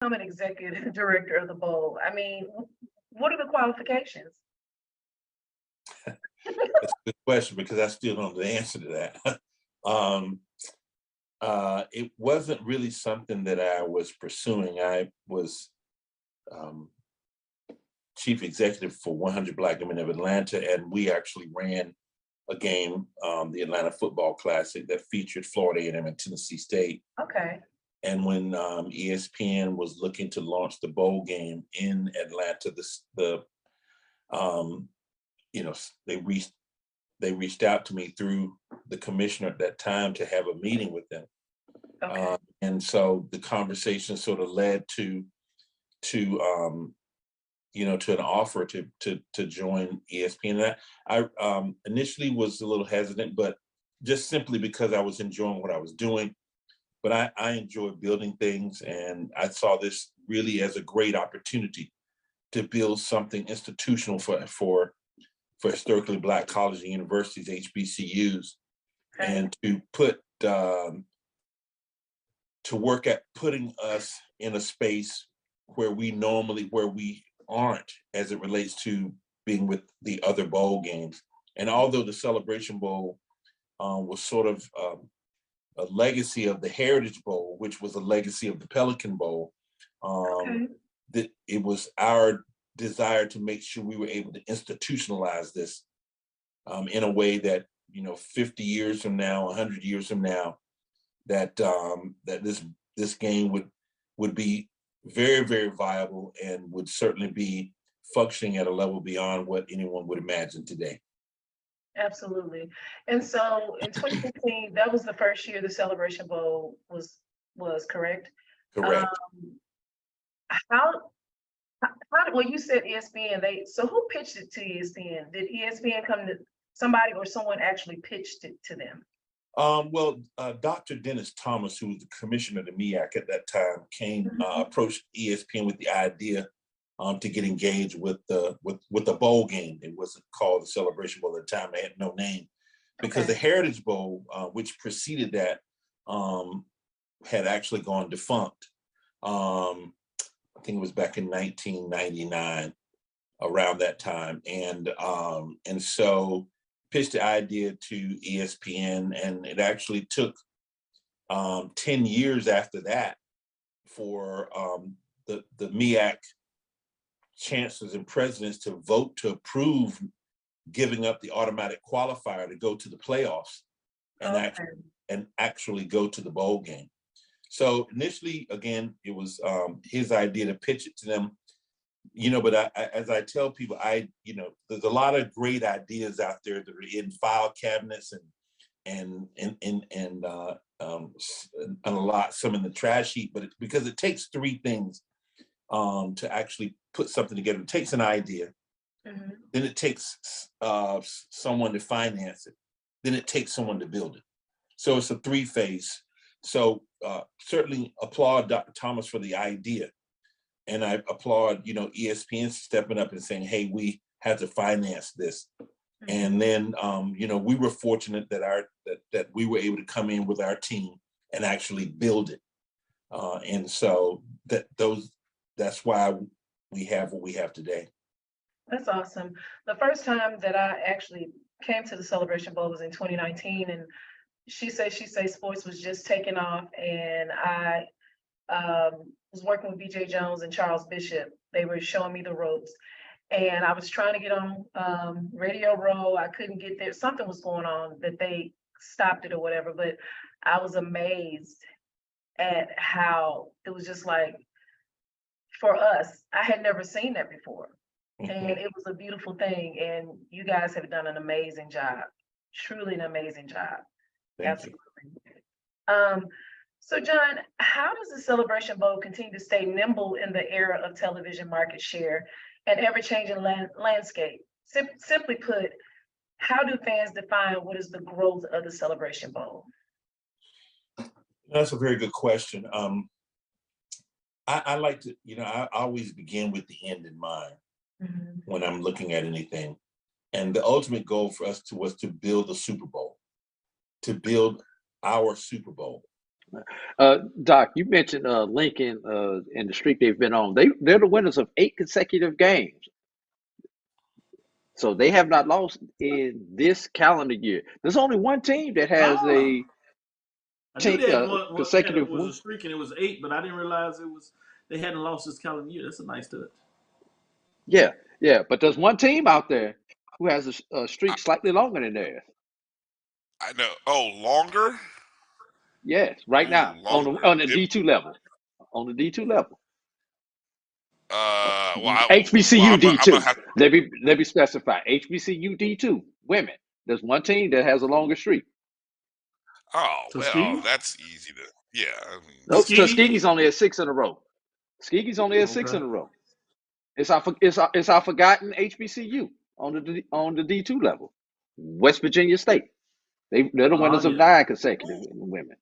I'm an executive director of the bowl. I mean, what are the qualifications? That's a good question because I still don't know the answer to that. um, it wasn't really something that I was pursuing. I was um, chief executive for 100 Black Women of Atlanta, and we actually ran a game, the Atlanta Football Classic, that featured Florida A&M and Tennessee State. Okay. And when ESPN was looking to launch the bowl game in Atlanta, um, you know, they reached out to me through the commissioner at that time to have a meeting with them. Okay. And so the conversation sort of led to to an offer to join ESPN. And I initially was a little hesitant, but just simply because I was enjoying what I was doing. But I enjoy building things, and I saw this really as a great opportunity to build something institutional for historically Black colleges and universities, HBCUs, Okay. and to put to work at putting us in a space where we aren't as it relates to being with the other bowl games. And although the Celebration Bowl was sort of a legacy of the Heritage Bowl, which was a legacy of the Pelican Bowl, Okay. that it was our desire to make sure we were able to institutionalize this in a way that 50 years from now, 100 years from now, that that this game would be very, very viable and would certainly be functioning at a level beyond what anyone would imagine today. Absolutely. And so in 2015, that was the first year the Celebration Bowl was correct. Um, Correct. how well, you said ESPN, so who pitched it to ESPN? Did ESPN come to somebody, or someone actually pitched it to them? Dr. Dennis Thomas, who was the commissioner of the MEAC at that time, Mhm. approached ESPN with the idea to get engaged with the bowl game. It wasn't called the Celebration Bowl at the time; they had no name, because Okay. the Heritage Bowl, which preceded that, um, had actually gone defunct. I think it was back in 1999, around that time, and so pitched the idea to ESPN, and it actually took 10 years after that for the MEAC chancellors and presidents to vote to approve giving up the automatic qualifier to go to the playoffs and Okay. actually go to the bowl game. So initially, again, it was his idea to pitch it to them. But as I tell people, there's a lot of great ideas out there that are in file cabinets and a lot, some in the trash heap. But because it takes three things to actually put something together. It takes an idea, Mhm. then it takes someone to finance it, then it takes someone to build it. So it's a three-phase. So certainly applaud Dr. Thomas for the idea. And I applaud, ESPN stepping up and saying, hey, we had to finance this. Mhm. And then, we were fortunate that we were able to come in with our team and actually build it. And so that's why we have what we have today. That's awesome. The first time that I actually came to the Celebration Bowl was in 2019, and she say sports was just taking off, and I was working with BJ Jones and Charles Bishop. They were showing me the ropes, and I was trying to get on Radio Row. I couldn't get there. Something was going on that they stopped it or whatever, but I was amazed at how it was just like, for us, I had never seen that before. And Mhm. it was a beautiful thing. And you guys have done an amazing job, truly an amazing job. Thank you. Absolutely. Um, so John, how does the Celebration Bowl continue to stay nimble in the era of television market share and ever-changing landscape? Simply put, how do fans define what is the growth of the Celebration Bowl? That's a very good question. I like to, I always begin with the end in mind Mhm. when I'm looking at anything. And the ultimate goal for us was to build a Super Bowl, to build our Super Bowl. Doc, you mentioned Lincoln and the streak they've been on. They're the winners of 8 consecutive games. So they have not lost in this calendar year. There's only one team that has Ah, a I knew they had consecutive was win. a streak and it was 8, but I didn't realize they hadn't lost this calendar year. That's a nice touch. Yeah, yeah. But there's one team out there who has a I, streak slightly longer than theirs. I know. Oh, longer? Yes, right Ooh, now longer. on the D2 level. On the D2 level. Well, HBCU I'm gonna D2. have. Let me specify. HBCU D2 women. There's one team that has a longer streak. Oh well, Tuskegee? that's easy to. Yeah, I mean, Nope, Tuskegee? Tuskegee's only at 6 in a row. Tuskegee's only at 6 Okay. in a row. It's our forgotten HBCU on the D2 level. West Virginia State. They're the winners of Yeah. 9 consecutive women.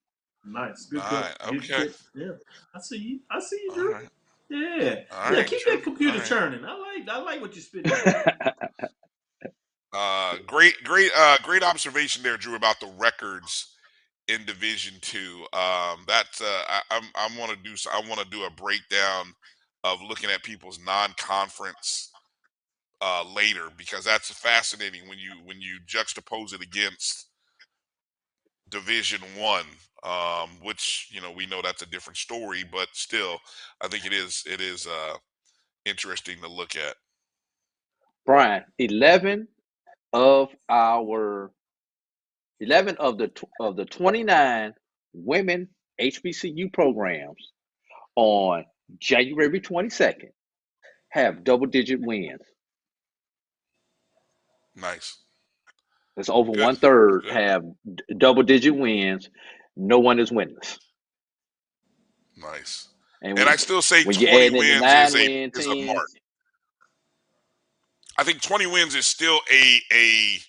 Nice. Good all catch. right, Good okay, catch. Yeah. I see you. I see you, all Drew. right, Yeah. all Yeah, right, keep Drew. that computer All right. churning. I like what you're spitting out. Great observation there, Drew, about the records in Division II. That's I want to do. I want to do a breakdown of looking at people's non-conference later, because that's fascinating when you juxtapose it against Division 1, which we know that's a different story, but still, I think it is interesting to look at. Brian, 11 of our 11 of the 29 women HBCU programs on January 22nd have double-digit wins. Nice, That's over good, 1/3 good, have double-digit wins. No one is winless. nice. And And I still say when you 20 add in the wins is 9-win a mark. teams, I think 20 wins is still an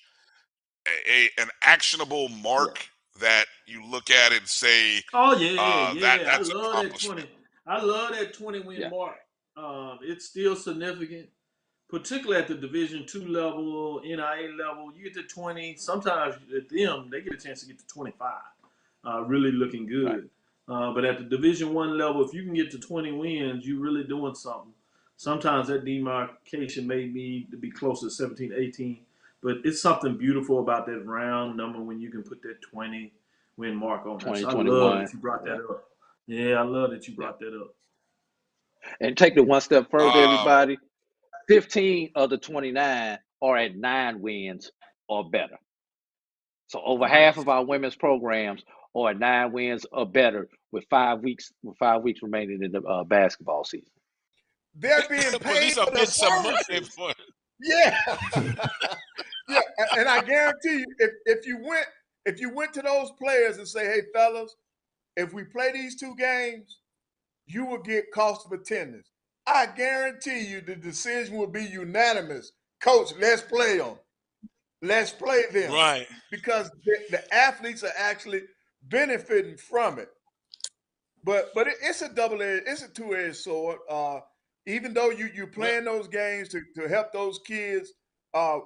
actionable yeah, mark that you look at and say Oh yeah. I that's love that 20. accomplishment. I love that 20 win yeah, mark. It's still significant, particularly at the Division 2 level, NIA level. You get to 20. Sometimes at them, they get a chance to get to 25. Really looking right. good. But at the Division 1 level, if you can get to 20 wins, you're really doing something. Sometimes that demarcation may need to be closer to 17, 18. But it's something beautiful about that round number when you can put that 20 win mark on there. So I love 2021. that you brought Yeah. that up. Yeah, I love that you Yeah. brought that up. And take it one step further, Um, everybody. 15 of the 29 are at 9 wins or better. So over half Nice. of our women's programs are at 9 wins or better with 5 weeks remaining in the basketball season. They're being but paid these for have their been some money services. for. Yeah. Yeah. And I guarantee you, if you went to those players and say, hey fellas, if we play these 2 games, you will get cost of attendance. I guarantee you the decision will be unanimous. Coach, let's play them. Let's play them. Right. Because the athletes are actually benefiting from it. But it's a it's a two-edged sword. Even though you're playing those games to help those kids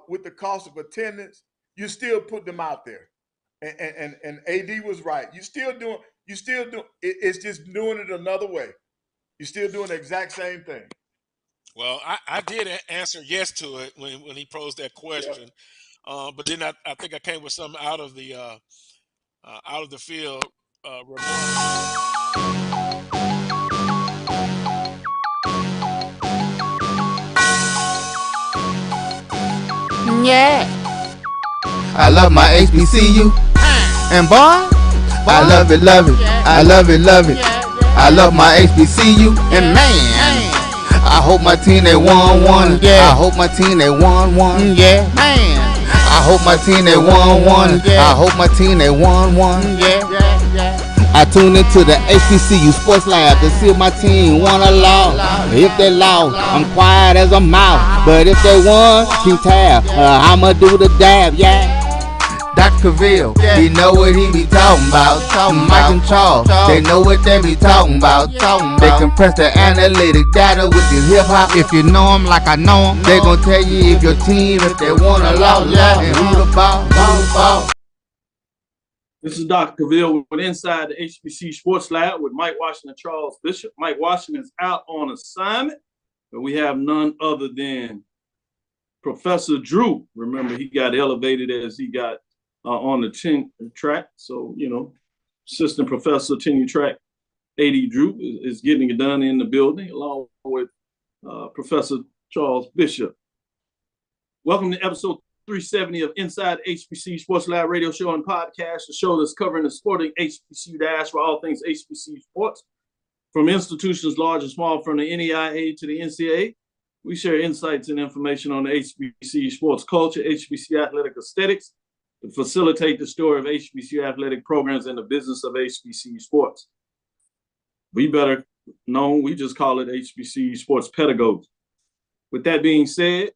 with the cost of attendance, you still put them out there. And AD was right. You still doing it's just doing it another way. You're still doing the exact same thing. Well, I did answer yes to it when he posed that Yep. question, but then I think I came with something out of the field remarks. Yeah. I love my HBCU. And boy, I love it, love it. I love it, love it. I love my HBCU. And man, I hope my team they won. Yeah. I hope my team they won. Yeah. Man, I hope my team they won. I hope my team they won. Yeah. I tune into the HBCU Sports Lab to see if my team won or lost. If they lost, I'm quiet as a mouse. But if they won, keep tab. I'ma do the dab, yeah. Dr. Cavil, he know what he be talking about. Mike and Charles, they know what they be talking about. They compress the analytic data with this hip hop. If you know them like I know them, they gon' tell you if your team, if they won or lost, and who the ball. This is Dr. Cavil with Inside the HBC Sports Lab with Mike Washington and Charles Bishop. Mike Washington is out on assignment, but we have none other than Professor Drew. Remember, he got elevated as he got on the tenure track. So, Assistant Professor Tenure Track AD Drew is getting it done in the building, along with Professor Charles Bishop. Welcome to episode 370 of Inside HBC Sports Lab radio show and podcast, the show that's covering the sporting HBCU dash for all things HBCU sports. From institutions large and small, from the NEIA to the NCAA, we share insights and information on the HBCU sports culture, HBCU athletic aesthetics, to facilitate the story of HBCU athletic programs and the business of HBCU sports. We better known, we just call it HBCU sports pedagogy. With that being said,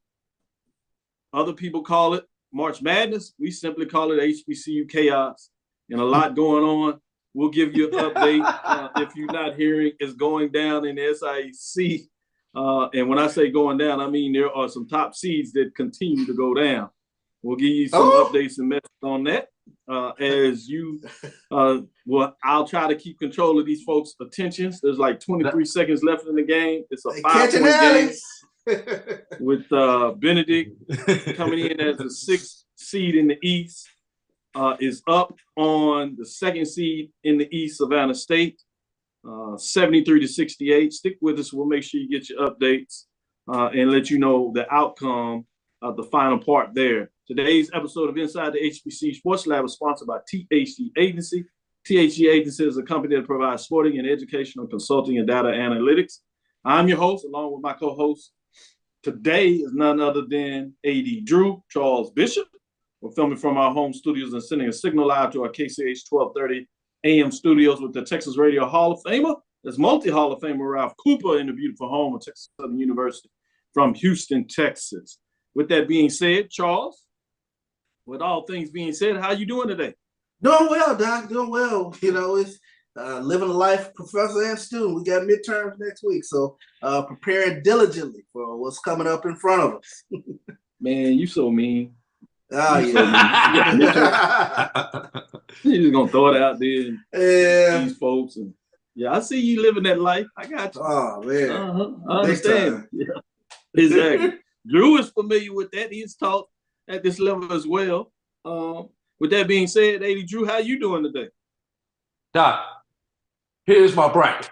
other people call it March Madness. We simply call it HBCU chaos, and a lot going on. We'll give you an update if you're not hearing. It's going down in the SIAC. And when I say going down, I mean there are some top seeds that continue to go down. We'll give you some updates and messages on that. I'll try to keep control of these folks' attentions. There's like 23 seconds left in the game. It's a 5-point game. With Benedict coming in as the 6th seed in the East, is up on the 2nd seed in the East, Savannah State, 73-68. Stick with us. We'll make sure you get your updates and let you know the outcome of the final part there. Today's episode of Inside the HBC Sports Lab is sponsored by THG Agency. THG Agency is a company that provides sporting and educational consulting and data analytics. I'm your host, along with my co-host. Today is none other than AD Drew, Charles Bishop. We're filming from our home studios and sending a signal live to our KCH 1230 AM studios with the Texas Radio Hall of Famer. There's multi-Hall of Famer Ralph Cooper in the beautiful home of Texas Southern University from Houston, Texas. With that being said, Charles, with all things being said, how you doing today? Doing well, Doc. Doing well. It's living a life, professor and student. We got midterms next week, so preparing diligently for what's coming up in front of us. Man, you so mean. Oh, You yeah. You're just gonna throw it out there and Yeah. these folks. And yeah, I see you living that life. I got you. Oh, man. I understand. Yeah, exactly. Drew is familiar with that. He's taught at this level as well. With that being said, AD Drew, how you doing today? Doc, here's my bracket.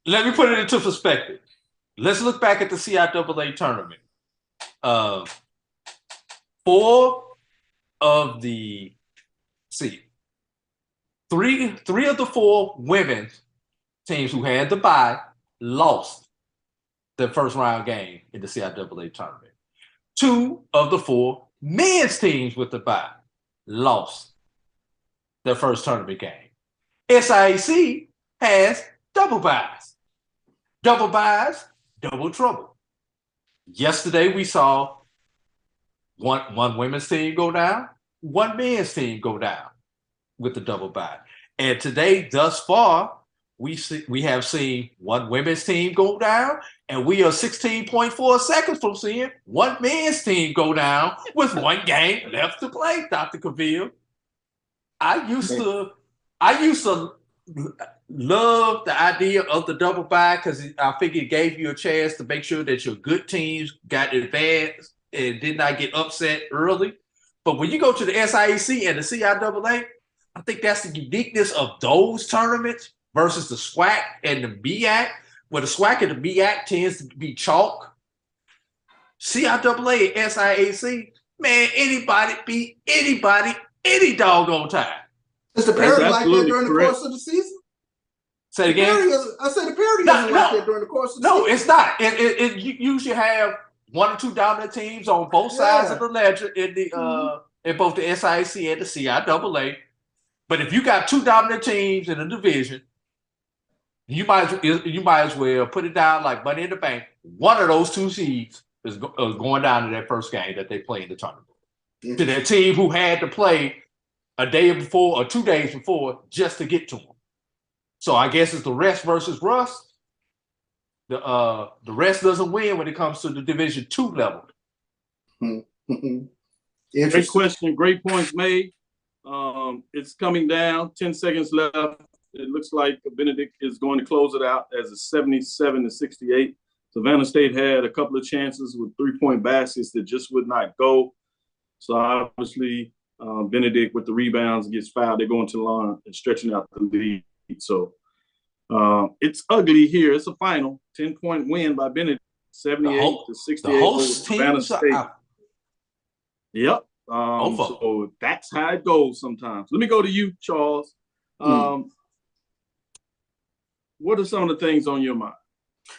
Let me put it into perspective. Let's look back at the CIAA tournament. 4 of the three of the 4 women's teams who had the bye lost their first round game in the CIAA tournament. 2 of the 4 men's teams with the bye lost their first tournament game. SIAC has double byes. Double byes, double trouble. Yesterday we saw one women's team go down, one men's team go down with the double bye. And today, thus far, we have seen one women's team go down, and we are 16.4 seconds from seeing one men's team go down with one game left to play, Dr. Cavil. I used to love the idea of the double bye because I figured it gave you a chance to make sure that your good teams got advanced and did not get upset early. But when you go to the SIAC and the CIAA, I think that's the uniqueness of those tournaments versus the SWAC and the MEAC, where the SWAC and the MEAC tends to be chalk. CIAA and SIAC, man, anybody beat anybody any doggone time. Is the parity like that during the course of the season? Say it again. I said the parity isn't like that during the course of the season. No, it's not. You usually have 1 or 2 dominant teams on both sides of the ledger in both the SIAC and the CIAA. But if you got 2 dominant teams in a division, you might as well put it down like money in the bank. One of those 2 seeds is going down to that first game that they play in the tournament. To that team who had to play a day before or 2 days before just to get to them. So I guess it's the rest versus rust. The rest doesn't win when it comes to the Division II level. Great Interesting. question. Great points made. It's coming down. 10 seconds left. It looks like Benedict is going to close it out as a 77-68. Savannah State had a couple of chances with 3-point baskets that just would not go. So obviously, Benedict with the rebounds gets fouled. They go into the line and stretching out the lead. So it's ugly here. It's a final 10-point win by Benedict, 78-68 over Savannah State. Yep. So that's how it goes sometimes. Let me go to you, Charles. What are some of the things on your mind?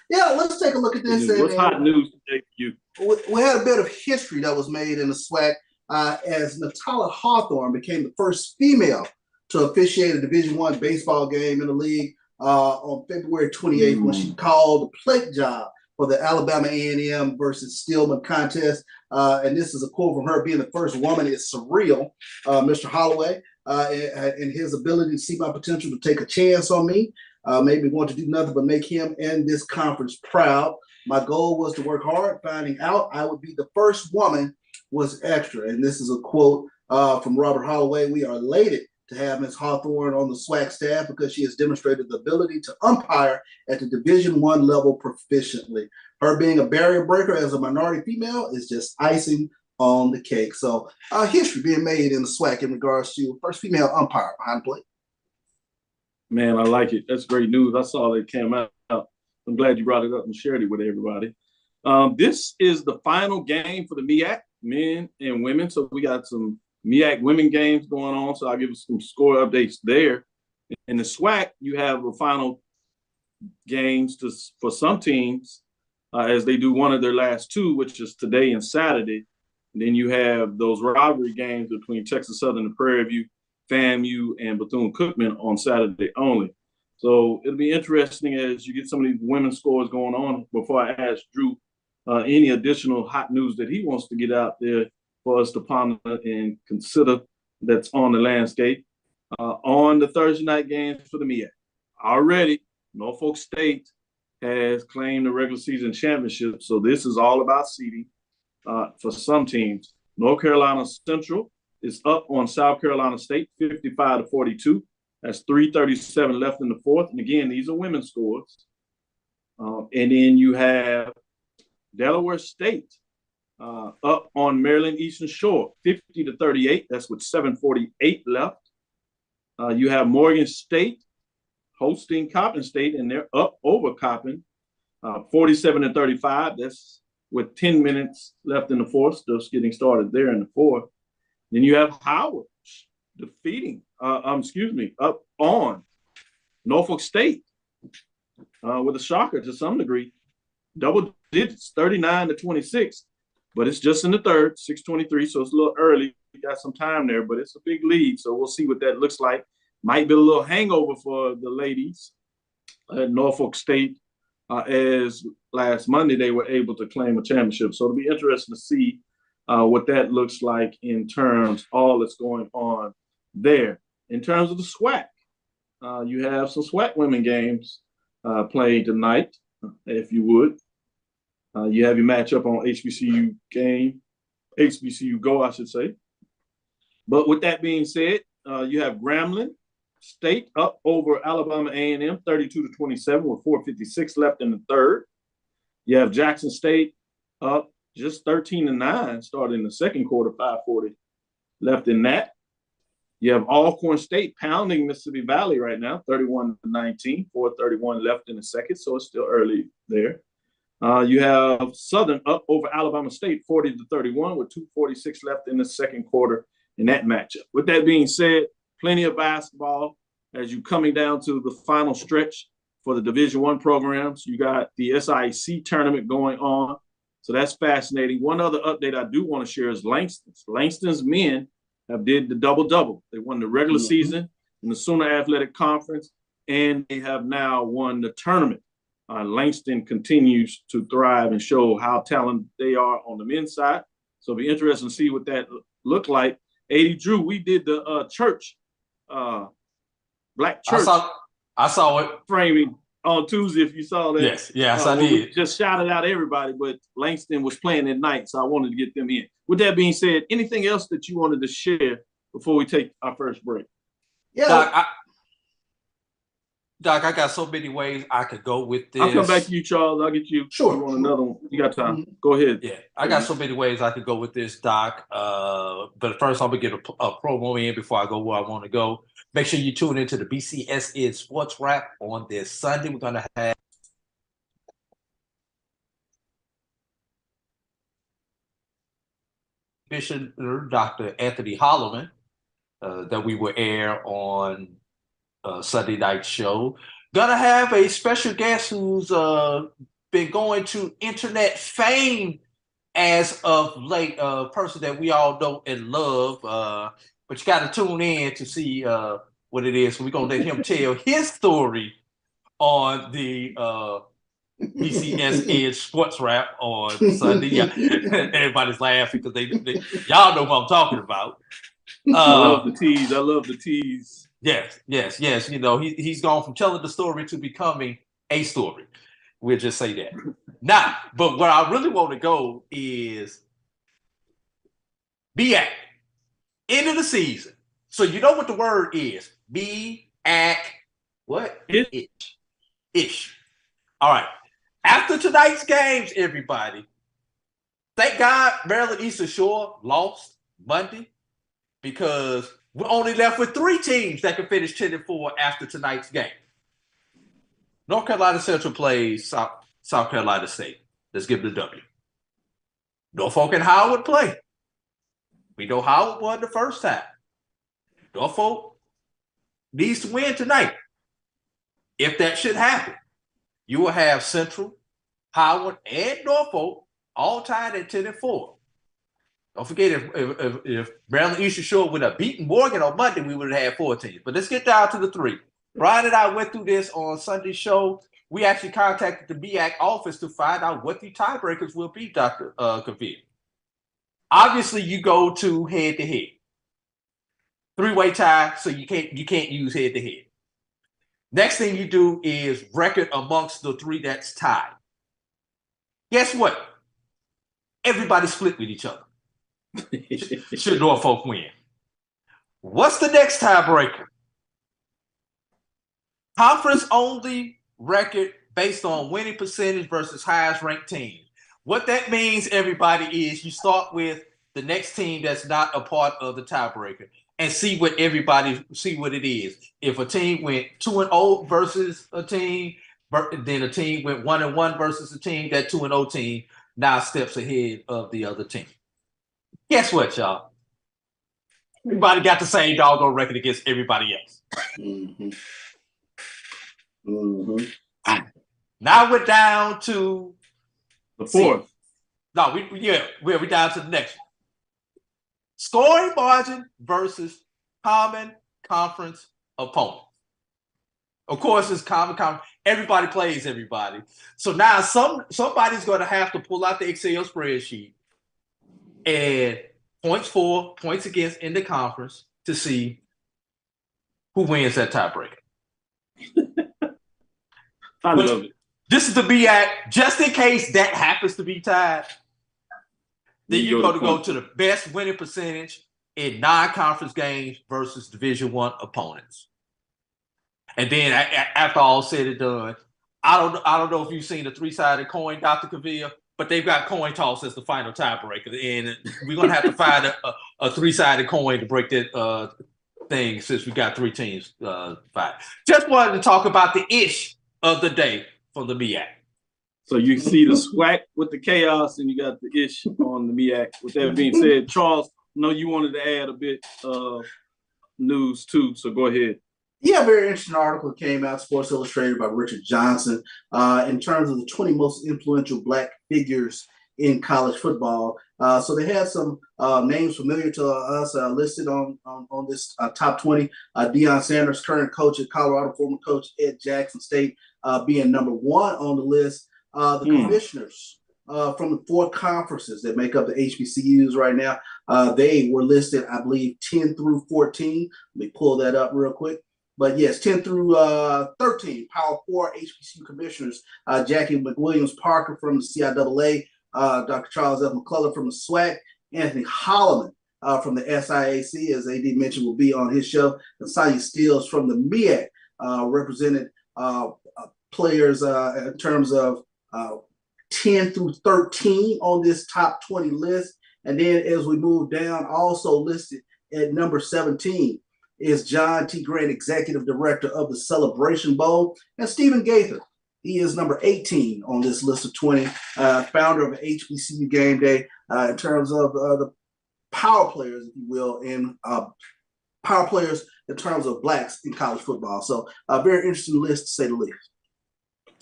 Yeah, let's take a look at this. What's hot news today for you? We had a bit of history that was made in the SWAC as Natala Hawthorne became the first female to officiate a Division I baseball game in the league on February 28th when she called the plate job for the Alabama A&M versus Stillman contest. And this is a quote from her: being the first woman is surreal. Mr. Holloway and his ability to see my potential to take a chance on me made me want to do nothing but make him and this conference proud. My goal was to work hard. Finding out I would be the first woman was extra. And this is a quote from Robert Holloway. We are elated to have Ms. Hawthorne on the SWAC staff because she has demonstrated the ability to umpire at the Division I level proficiently. Her being a barrier breaker as a minority female is just icing on the cake. So history being made in the SWAC in regards to first female umpire behind the plate. Man, I like it. That's great news. I saw that it came out. I'm glad you brought it up and shared it with everybody. This is the final game for the MEAC, men and women. So we got some MEAC women games going on. So I'll give you some score updates there. In the SWAC, you have the final games for some teams as they do one of their last two, which is today and Saturday. And then you have those rivalry games between Texas Southern and Prairie View, FAMU, and Bethune-Cookman on Saturday only. So it'll be interesting as you get some of these women's scores going on. Before I ask Drew any additional hot news that he wants to get out there for us to ponder and consider that's on the landscape. On the Thursday night games for the MEAC, already Norfolk State has claimed the regular season championship. So this is all about seeding for some teams. North Carolina Central is up on South Carolina State, 55-42. That's 3:37 left in the fourth. And again, these are women's scores. And then you have Delaware State up on Maryland Eastern Shore, 50-38. That's with 7:48 left. You have Morgan State hosting Coppin State, and they're up over Coppin, 47-35. That's with 10 minutes left in the fourth, just getting started there in the fourth. Then you have Howard defeating, up on Norfolk State with a shocker to some degree. Double digits, 39-26, but it's just in the third, 6:23, so it's a little early. We got some time there, but it's a big lead, so we'll see what that looks like. Might be a little hangover for the ladies at Norfolk State, as last Monday they were able to claim a championship. So it'll be interesting to see what that looks like in terms of all that's going on there. In terms of the SWAC, you have some SWAC women games playing tonight, if you would. You have your matchup on HBCU Go, I should say. But with that being said, you have Grambling State up over Alabama A&M, 32-27 with 4:56 left in the third. You have Jackson State up just 13-9 starting the second quarter, 5:40 left in that. You have Alcorn State pounding Mississippi Valley right now, 31-19, 4:31 left in the second, so it's still early there. You have Southern up over Alabama State, 40-31 with 2:46 left in the second quarter in that matchup. With that being said, plenty of basketball as you coming down to the final stretch for the Division I programs. You got the SIC tournament going on, so that's fascinating. One other update I do want to share is Langston's. Langston's men have did the double-double. They won the regular season in the Sooner Athletic Conference, and they have now won the tournament. Langston continues to thrive and show how talented they are on the men's side. So it'll be interesting to see what that look like. 80 Drew, we did the church, black church. I saw it. Framing on Tuesday, if you saw that. Yes, I where we did. just shouted out everybody, but Langston was playing at night, so I wanted to get them in. With that being said, anything else that you wanted to share before we take our first break? Yeah. Doc, I got so many ways I could go with this. I'll come back to you, Charles. I'll get you. Sure. You want another one? You got time. Go ahead. Yeah, I got so many ways I could go with this, Doc. But first, I'm going to get a promo in before I go where I want to go. Make sure you tune into the BCSN Sports Wrap on this Sunday. We're going to have Commissioner Dr. Anthony Holloman that we will air on Sunday night show. Gonna have a special guest who's been going to internet fame as of late, a person that we all know and love. But you got to tune in to see what it is. We're gonna let him tell his story on the BCSN Sports Wrap on Sunday. Yeah, everybody's laughing because they y'all know what I'm talking about. I love the tease. I love the tease. Yes. You know, he's gone from telling the story to becoming a story. We'll just say that. Now, but where I really want to go is BAC. End of the season. So you know what the word is. BAC. What? Ish. All right. After tonight's games, everybody, thank God Maryland Eastern Shore lost Monday because we're only left with 3 teams that can finish 10-4 after tonight's game. North Carolina Central plays South Carolina State. Let's give them the W. Norfolk and Howard play. We know Howard won the first time. Norfolk needs to win tonight. If that should happen, you will have Central, Howard, and Norfolk all tied at 10-4. Don't forget, if Maryland Eastern Shore would have beaten Morgan on Monday, we would have had 4 teams. But let's get down to the 3. Brian and I went through this on Sunday's show. We actually contacted the BAC office to find out what the tiebreakers will be, Dr. Cavil. Obviously, you go to head-to-head. 3-way tie, so you can't use head-to-head. Next thing you do is record amongst the 3 that's tied. Guess what? Everybody split with each other. Should Norfolk win? What's the next tiebreaker? Conference only record based on winning percentage versus highest ranked team. What that means, everybody, is you start with the next team that's not a part of the tiebreaker and see what it is. If a team went 2-0 versus a team, then a team went 1-1 versus a team, that 2-0 team now steps ahead of the other team. Guess what, y'all? Everybody got the same doggone record against everybody else. Now we're down to the 4th. No, we're down to the next one. Scoring margin versus common conference opponent. Of course, it's common conference. Everybody plays everybody. So now somebody's going to have to pull out the Excel spreadsheet and points for, points against in the conference to see who wins that tiebreaker. I love it. This is the BAC. Just in case that happens to be tied, then you're going to go to the best winning percentage in non-conference games versus Division I opponents. And then after all said and done, I don't know if you've seen the 3-sided coin, Dr. Cavil, but they've got coin toss as the final tiebreaker. And we're going to have to find a 3-sided coin to break that thing since we got 3 teams fight. Just wanted to talk about the ish of the day from the BAC. So you see the SWAC with the chaos, and you got the ish on the BAC. With that being said, Charles, I know you wanted to add a bit of news too, so go ahead. Yeah, a very interesting article came out, Sports Illustrated by Richard Johnson, in terms of the 20 most influential Black figures in college football. So they had some names familiar to us listed on this top 20. Deion Sanders, current coach at Colorado, former coach at Jackson State, being number 1 on the list. The commissioners from the 4 conferences that make up the HBCUs right now, they were listed, I believe, 10 through 14. Let me pull that up real quick. But yes, 10 through 13, Power 4 HBCU commissioners, Jackie McWilliams-Parker from the CIAA, Dr. Charles F. McCullough from the SWAC, Anthony Holloman from the SIAC, as AD mentioned, will be on his show, and Sonia Steels from the MEAC represented players in terms of 10 through 13 on this top 20 list. And then as we move down, also listed at number 17 is John T. Grant, Executive Director of the Celebration Bowl, and Stephen Gaither. He is number 18 on this list of 20, founder of HBCU Game Day in terms of the power players, if you will, and power players in terms of blacks in college football. So a very interesting list, to say the least.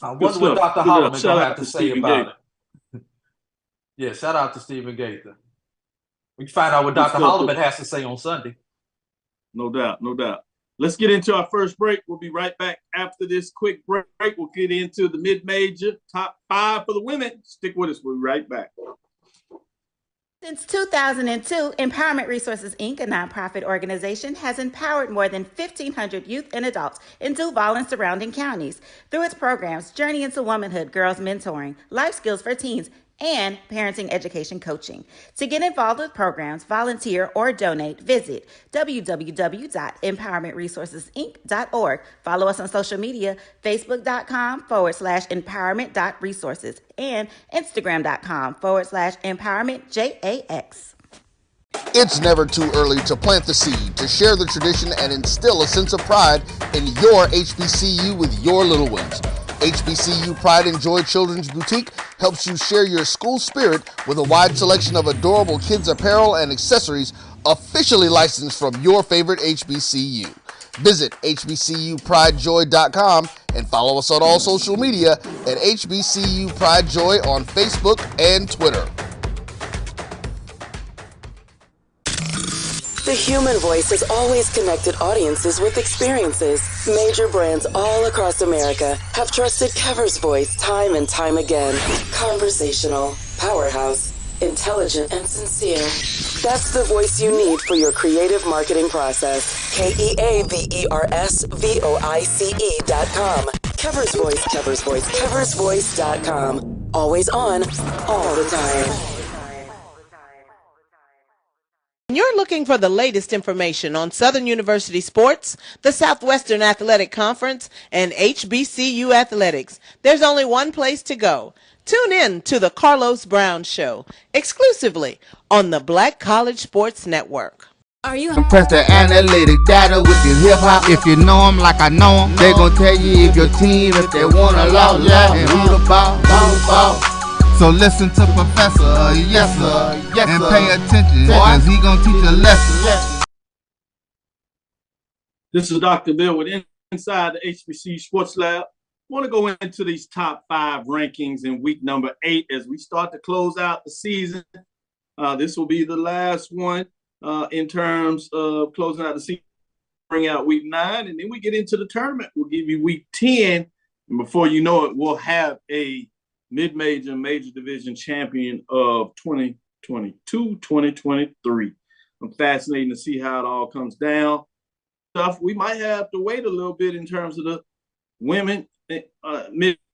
I wonder what Dr. Holloman gonna have to say about it. Yeah, shout out to Stephen Gaither. We can find out what Dr. Holloman has to say on Sunday. No doubt, no doubt. Let's get into our first break. We'll be right back after this quick break. We'll get into the mid-major top 5 for the women. Stick with us. We'll be right back. Since 2002, Empowerment Resources, Inc., a nonprofit organization, has empowered more than 1,500 youth and adults in Duval and surrounding counties through its programs Journey into Womanhood, Girls Mentoring, Life Skills for Teens, and Parenting Education Coaching. To get involved with programs, volunteer, or donate, visit www.empowermentresourcesinc.org. Follow us on social media, facebook.com/empowerment.resources and instagram.com/empowermentJAX. It's never too early to plant the seed, to share the tradition, and instill a sense of pride in your HBCU with your little ones. HBCU Pride and Joy Children's Boutique helps you share your school spirit with a wide selection of adorable kids apparel and accessories officially licensed from your favorite HBCU. Visit hbcupridejoy.com and follow us on all social media at HBCU Pride Joy on Facebook and Twitter. The human voice has always connected audiences with experiences. Major brands all across America have trusted Kever's voice time and time again. Conversational, powerhouse, intelligent, and sincere. That's the voice you need for your creative marketing process. KEAVERSVOICE.com. Kever's Voice, Kever's Voice, KeversVoice.com. Always on, all the time. You're looking for the latest information on Southern University sports, the Southwestern Athletic Conference, and HBCU athletics. There's only one place to go. Tune in to the Carlos Brown Show, exclusively on the Black College Sports Network. Are you impressed the analytic data with your hip hop? If you know them like I know them, they gon' tell you if your team, if they want to lose, and who the ball. So listen to Professor, yes sir, and pay attention, because he gonna teach a lesson. This is Dr. Bill with Inside the HBCU Sports Lab. I want to go into these top 5 rankings in week number 8 as we start to close out the season. This will be the last one in terms of closing out the season, bring out week 9, and then we get into the tournament. We'll give you week 10, and before you know it, we'll have a mid-major, major division champion of 2022-2023. I'm fascinated to see how it all comes down. We might have to wait a little bit in terms of the women, mid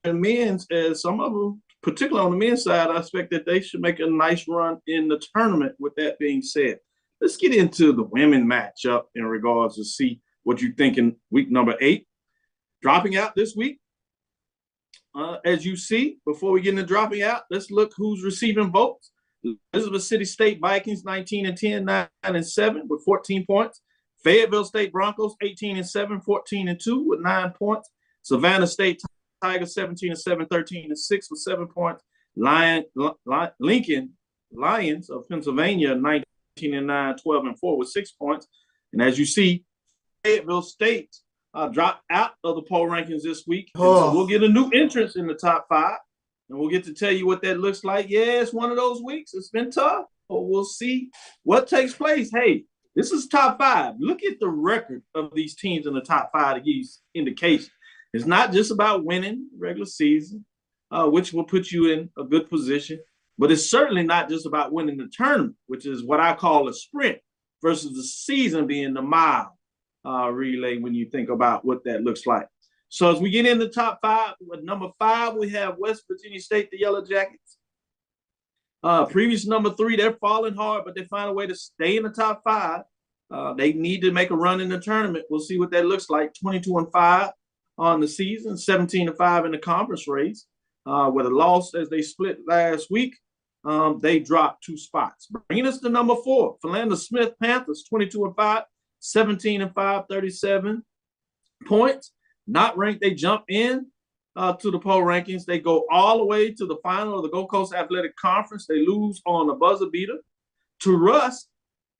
and men's, as some of them, particularly on the men's side, I expect that they should make a nice run in the tournament. With that being said, let's get into the women matchup in regards to see what you think in week number 8. Dropping out this week, as you see, before we get into dropping out, let's look who's receiving votes. Elizabeth City State Vikings 19-10, 9-7 with 14 points. Fayetteville State Broncos 18-7, 14-2 with 9 points. Savannah State Tigers 17-7, 13-6 with 7 points. Lincoln Lions of Pennsylvania 19-9, 12-4 with 6 points. And as you see, Fayetteville State dropped out of the poll rankings this week. So we'll get a new entrance in the top 5, and we'll get to tell you what that looks like. Yeah, it's one of those weeks. It's been tough, but we'll see what takes place. Hey, this is top 5. Look at the record of these teams in the top 5 to give you indication. It's not just about winning regular season, which will put you in a good position, but it's certainly not just about winning the tournament, which is what I call a sprint, versus the season being the mile. relay when you think about what that looks like. So as we get in the top five, with number 5, we have West Virginia State, the Yellow Jackets. Previous number 3, they're falling hard, but they find a way to stay in the top 5. They need to make a run in the tournament. We'll see what that looks like. 22-5 on the season, 17-5 in the conference race. With a loss as they split last week, they dropped 2 spots. Bringing us to number 4, Philander Smith Panthers, 22-5, 17-5, 37 points. Not ranked, they jump in to the poll rankings. They go all the way to the final of the Gold Coast Athletic Conference. They lose on a buzzer beater to Russ.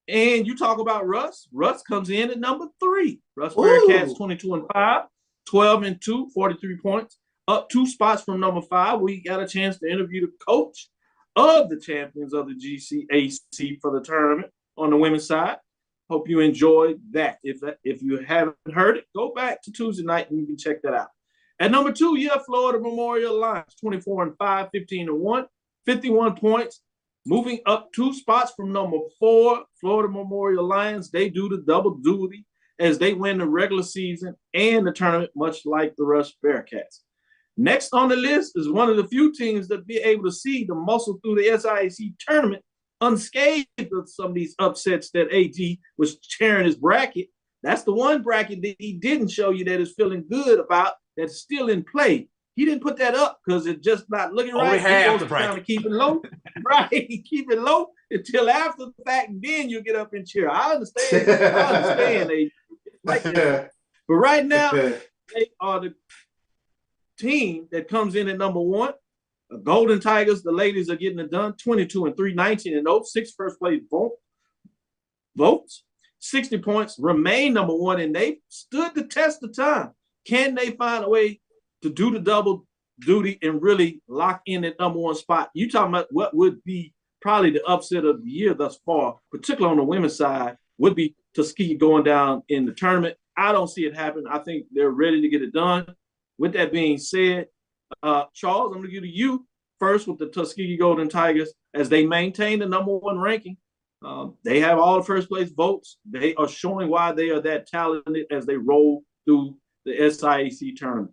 And you talk about Russ. Russ comes in at number 3. Russ Bearcats, 22-5, 12-2, 43 points. Up 2 spots from number 5. We got a chance to interview the coach of the champions of the GCAC for the tournament on the women's side. Hope you enjoyed that. If you haven't heard it, go back to Tuesday night and you can check that out. At number 2, you have Florida Memorial Lions, 24-5, 15-1, 51 points. Moving up 2 spots from number 4, Florida Memorial Lions. They do the double duty as they win the regular season and the tournament, much like the Rush Bearcats. Next on the list is one of the few teams that be able to see the muscle through the SIAC tournament unscathed of some of these upsets that AG was sharing his bracket. That's the one bracket that he didn't show you that is feeling good about, that's still in play. He didn't put that up because it's just not looking right. Only half the bracket. bracket. To keep it low, right? Keep it low until after the fact, and then you get up and cheer. I understand. AG. Like that. But right now, they are the team that comes in at number 1. The Golden Tigers, the ladies are getting it done. 22-3, 19-0, 6 first place votes, 60 points, remain number 1, and they stood the test of time. Can they find a way to do the double duty and really lock in that number 1 spot? You talking about what would be probably the upset of the year thus far, particularly on the women's side, would be Tuskegee going down in the tournament. I don't see it happen. I think they're ready to get it done. With that being said, Charles, I'm going to give to you first with the Tuskegee Golden Tigers as they maintain the number 1 ranking. They have all the first place votes. They are showing why they are that talented as they roll through the SIAC tournament.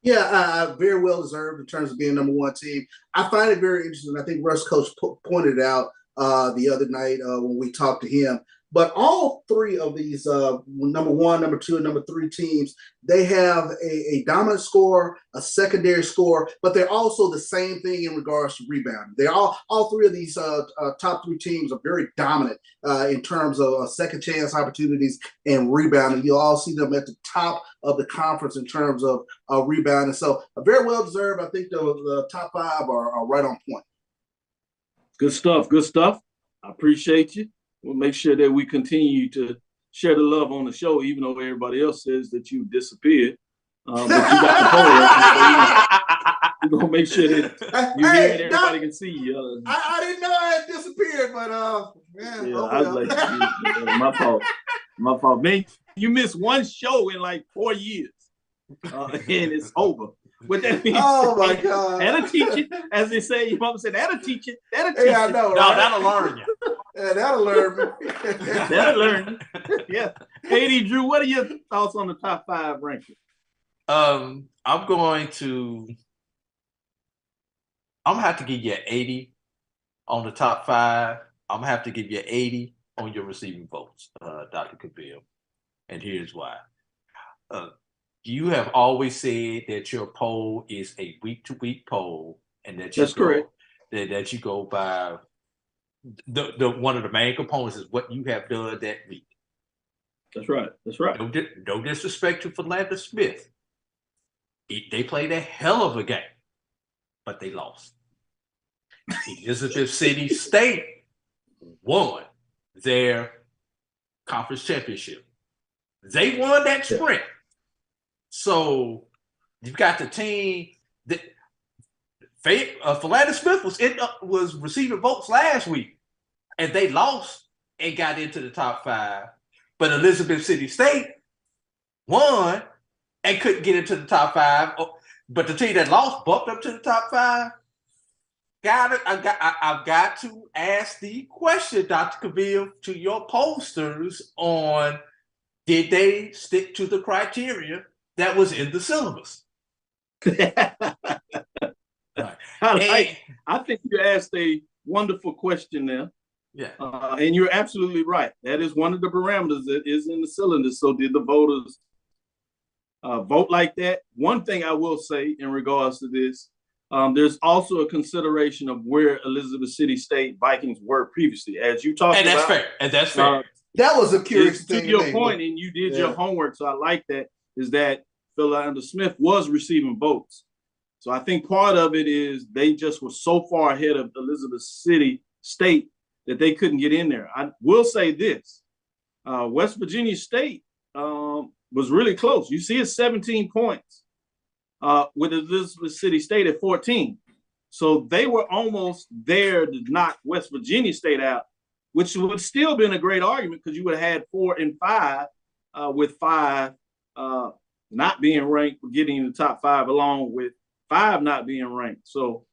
Yeah, very well deserved in terms of being number 1 team. I find it very interesting. I think Russ coach pointed out the other night when we talked to him. But all 3 of these number 1, number 2, and number 3 teams, they have a dominant score, a secondary score, but they're also the same thing in regards to rebounding. They're all 3 of these top 3 teams are very dominant in terms of second chance opportunities and rebounding. You'll all see them at the top of the conference in terms of rebounding. So very well deserved. I think the top 5 are right on point. Good stuff. Good stuff. I appreciate you. We'll make sure that we continue to share the love on the show, even though everybody else says that you disappeared. But you got the poll. We're going to make sure that you hear it, everybody can see you. I didn't know I had disappeared, but man. Yeah, I was like, my fault. My fault. Man, you missed 1 show in like 4 years. And it's over. With that being oh said, my God. That'll teach you, as they say, your mama said, that'll teach you. That'll teach Yeah, I you. know, No, right? that'll learn you. Yeah, that'll learn me. That'll learn you. Yeah. AD Drew, what are your thoughts on the top 5 ranking? I'm going to have to give you an 80 on the top 5. I'm going to have to give you an 80 on your receiving votes, Dr. Cavil. And here's why. You have always said that your poll is a week-to-week poll, and that you correct. That you go by the one of the main components is what you have done that week. That's right. That's right. No disrespect to Philander Smith. They played a hell of a game, but they lost. Elizabeth City State won their conference championship. They won that sprint. So you've got the team that Philander Smith was receiving votes last week, and they lost and got into the top 5. But Elizabeth City State won and couldn't get into the top 5. But the team that lost bumped up to the top 5. I've got to ask the question, Dr. Cavil, to your posters on did they stick to the criteria that was in the syllabus? Right. I think you asked a wonderful question there. Yeah. And you're absolutely right. That is one of the parameters that is in the syllabus. So did the voters vote like that? One thing I will say in regards to this, there's also a consideration of where Elizabeth City State Vikings were previously, as you talked about. And that's fair. That was a curious thing. To your point, and you did your homework, so I like that, is that Philander Smith was receiving votes. So I think part of it is they just were so far ahead of Elizabeth City State that they couldn't get in there. I will say this, West Virginia State was really close. You see it's 17 points with Elizabeth City State at 14. So they were almost there to knock West Virginia State out, which would still been a great argument because you would have had 4 and 5 with 5 not being ranked, getting in the top 5 along with 5 not being ranked. So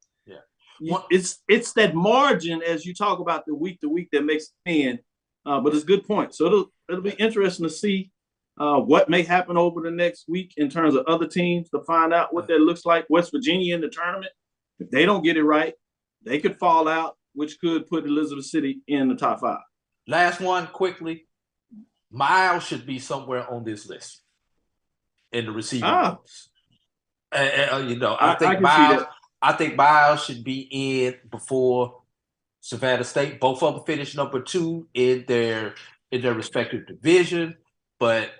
it's that margin as you talk about the week to week that makes it in, but it's a good point. So it'll be interesting to see what may happen over the next week in terms of other teams to find out what that looks like. West Virginia in the tournament, if they don't get it right, they could fall out, which could put Elizabeth City in the top 5. Last one quickly. Miles should be somewhere on this list in the receiving roles. I think Miles should be in before Savannah State. Both of them finished number 2 in their respective division. But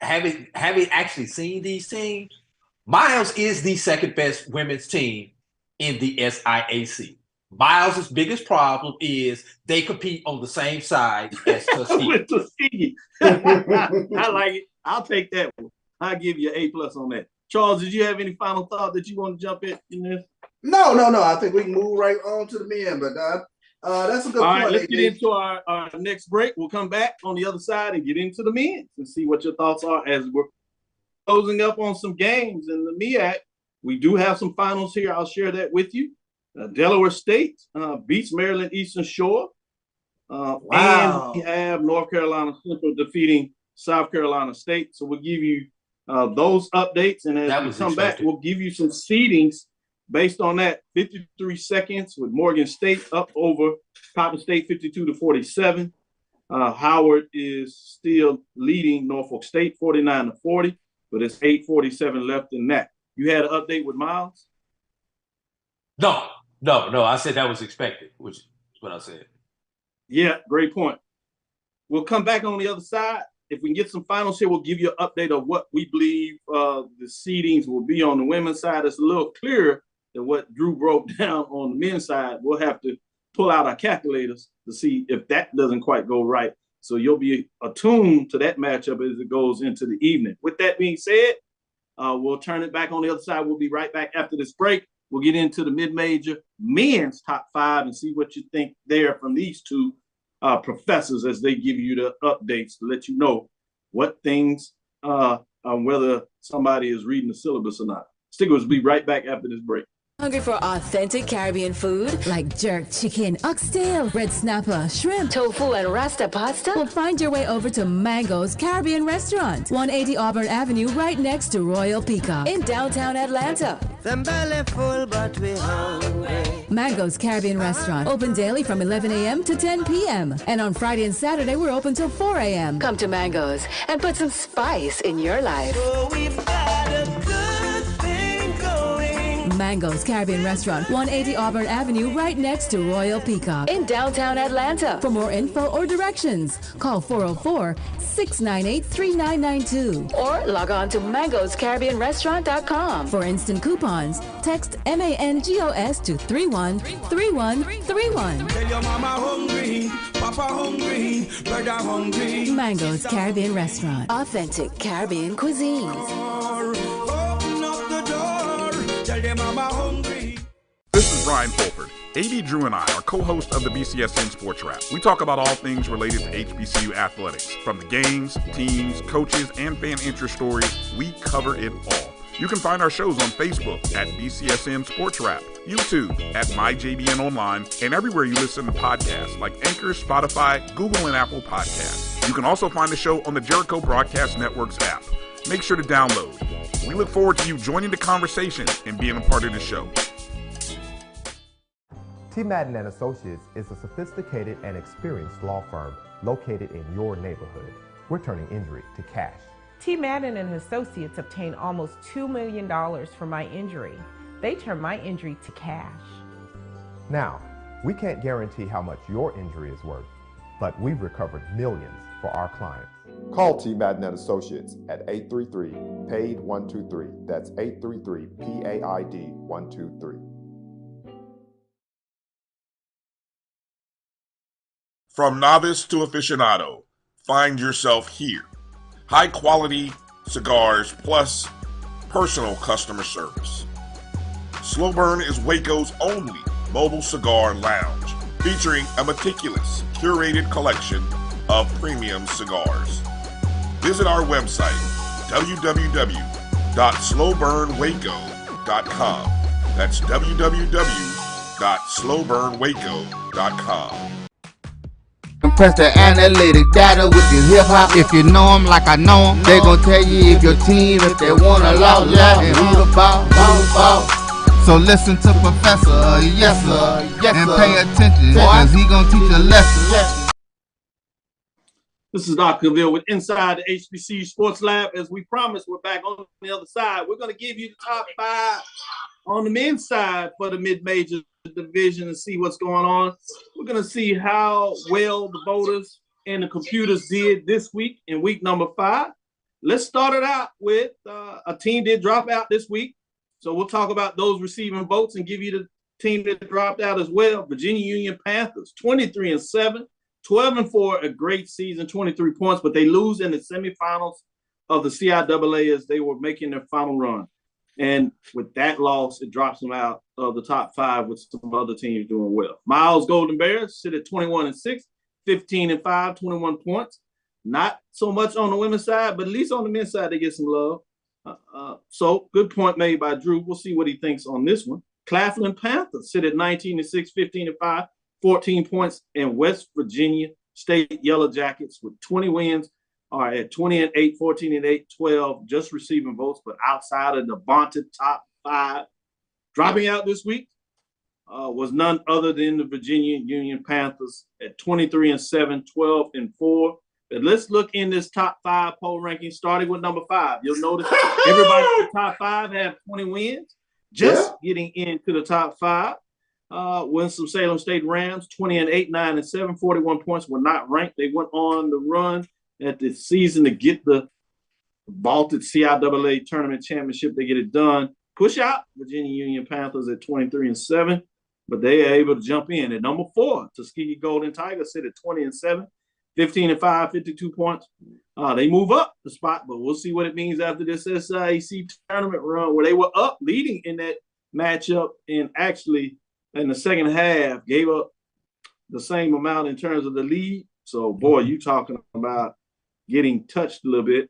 having actually seen these teams, Miles is the second best women's team in the SIAC. Miles' biggest problem is they compete on the same side as Tuskegee. With Tuskegee. I like it. I'll take that one. I'll give you an A+ on that. Charles, did you have any final thought that you want to jump in this? No. I think we can move right on to the men, but that's a good point. All right, let's get into our next break. We'll come back on the other side and get into the men and see what your thoughts are as we're closing up on some games in the MEAC. We do have some finals here. I'll share that with you. Delaware State beats Maryland Eastern Shore. And we have North Carolina Central defeating South Carolina State. So we'll give you those updates. And as we come back, we'll give you some seedings based on that. 53 seconds with Morgan State up over Coppin State 52-47. Howard is still leading Norfolk State 49-40, but it's 8:47 left in that. You had an update with Miles? No. I said that was expected, which is what I said. Yeah, great point. We'll come back on the other side. If we can get some finals here, we'll give you an update of what we believe the seedings will be on the women's side. It's a little clearer than what Drew broke down on the men's side. We'll have to pull out our calculators to see if that doesn't quite go right. So you'll be attuned to that matchup as it goes into the evening. With that being said, we'll turn it back on the other side. We'll be right back after this break. We'll get into the mid-major men's top 5 and see what you think there from these two professors as they give you the updates to let you know what things, whether somebody is reading the syllabus or not. Stick with us. We'll be right back after this break. Hungry for authentic Caribbean food like jerk chicken, oxtail, red snapper, shrimp, tofu, and rasta pasta? Well, find your way over to Mango's Caribbean Restaurant, 180 Auburn Avenue, right next to Royal Peacock in downtown Atlanta. Them belly full, but we hungry. Mango's Caribbean Restaurant, open daily from 11 a.m. to 10 p.m. And on Friday and Saturday, we're open till 4 a.m. Come to Mango's and put some spice in your life. So we've got a good thing going. Mango's Caribbean Restaurant, 180 Auburn Avenue, right next to Royal Peacock in downtown Atlanta. For more info or directions, call 404-698-3992 or log on to mangoscaribbeanrestaurant.com. For instant coupons, text MANGOS to 313131. Tell your mama hungry, papa hungry, brother hungry. Mango's Caribbean Restaurant, authentic Caribbean cuisines. Open up the door, tell your mama hungry. This is Brian Fulford. AD Drew and I are co-hosts of the BCSN Sports Wrap. We talk about all things related to HBCU athletics. From the games, teams, coaches, and fan interest stories, we cover it all. You can find our shows on Facebook at BCSN Sports Wrap, YouTube at MyJBN Online, and everywhere you listen to podcasts like Anchor, Spotify, Google, and Apple Podcasts. You can also find the show on the Jericho Broadcast Network's app. Make sure to download. We look forward to you joining the conversation and being a part of the show. T. Madden and Associates is a sophisticated and experienced law firm located in your neighborhood. We're turning injury to cash. T. Madden and Associates obtained almost $2 million for my injury. They turned my injury to cash. Now, we can't guarantee how much your injury is worth, but we've recovered millions for our clients. Call T. Madden and Associates at 833-PAID-123. That's 833-PAID-123. From novice to aficionado, find yourself here. High quality cigars plus personal customer service. Slow Burn is Waco's only mobile cigar lounge, featuring a meticulous, curated collection of premium cigars. Visit our website, www.slowburnwaco.com. That's www.slowburnwaco.com. Compress the analytic data with your hip hop. If you know them like I know them, they gon' tell you if your team, if they wanna law, and who the ball. So listen to Professor, yes sir, and pay attention, cause he gon' teach a lesson. This is Dr. Cavil with Inside the HBCU Sports Lab. As we promised, we're back on the other side. We're going to give you the top 5 on the men's side for the mid-major division and see what's going on. We're going to see how well the voters and the computers did this week in week number 5. Let's start it out with a team did drop out this week. So we'll talk about those receiving votes and give you the team that dropped out as well. Virginia Union Panthers, 23-7. 12-4, a great season, 23 points, but they lose in the semifinals of the CIAA as they were making their final run. And with that loss, it drops them out of the top 5 with some other teams doing well. Miles Golden Bears sit at 21-6, 15-5, 21 points. Not so much on the women's side, but at least on the men's side, they get some love. So good point made by Drew. We'll see what he thinks on this one. Claflin Panthers sit at 19-6, 15-5. 14 points, and West Virginia State Yellow Jackets with 20 wins are at 20-8, 14-8, 12, just receiving votes, but outside of the vaunted top 5. Dropping out this week was none other than the Virginia Union Panthers at 23-7, 12-4. But let's look in this top 5 poll ranking, starting with number 5. You'll notice everybody in the top 5 have 20 wins, just getting into the top 5. Winston-Salem State Rams, 20-8, 9-7, 41 points, were not ranked. They went on the run at the season to get the vaulted CIAA tournament championship. They get it done. Push out Virginia Union Panthers at 23-7, but they are able to jump in. At number 4, Tuskegee Golden Tigers sit at 20-7, 15-5, 52 points. They move up the spot, but we'll see what it means after this SIAC tournament run where they were up leading in that matchup and actually in the second half gave up the same amount in terms of the lead. So, boy, you talking about getting touched a little bit.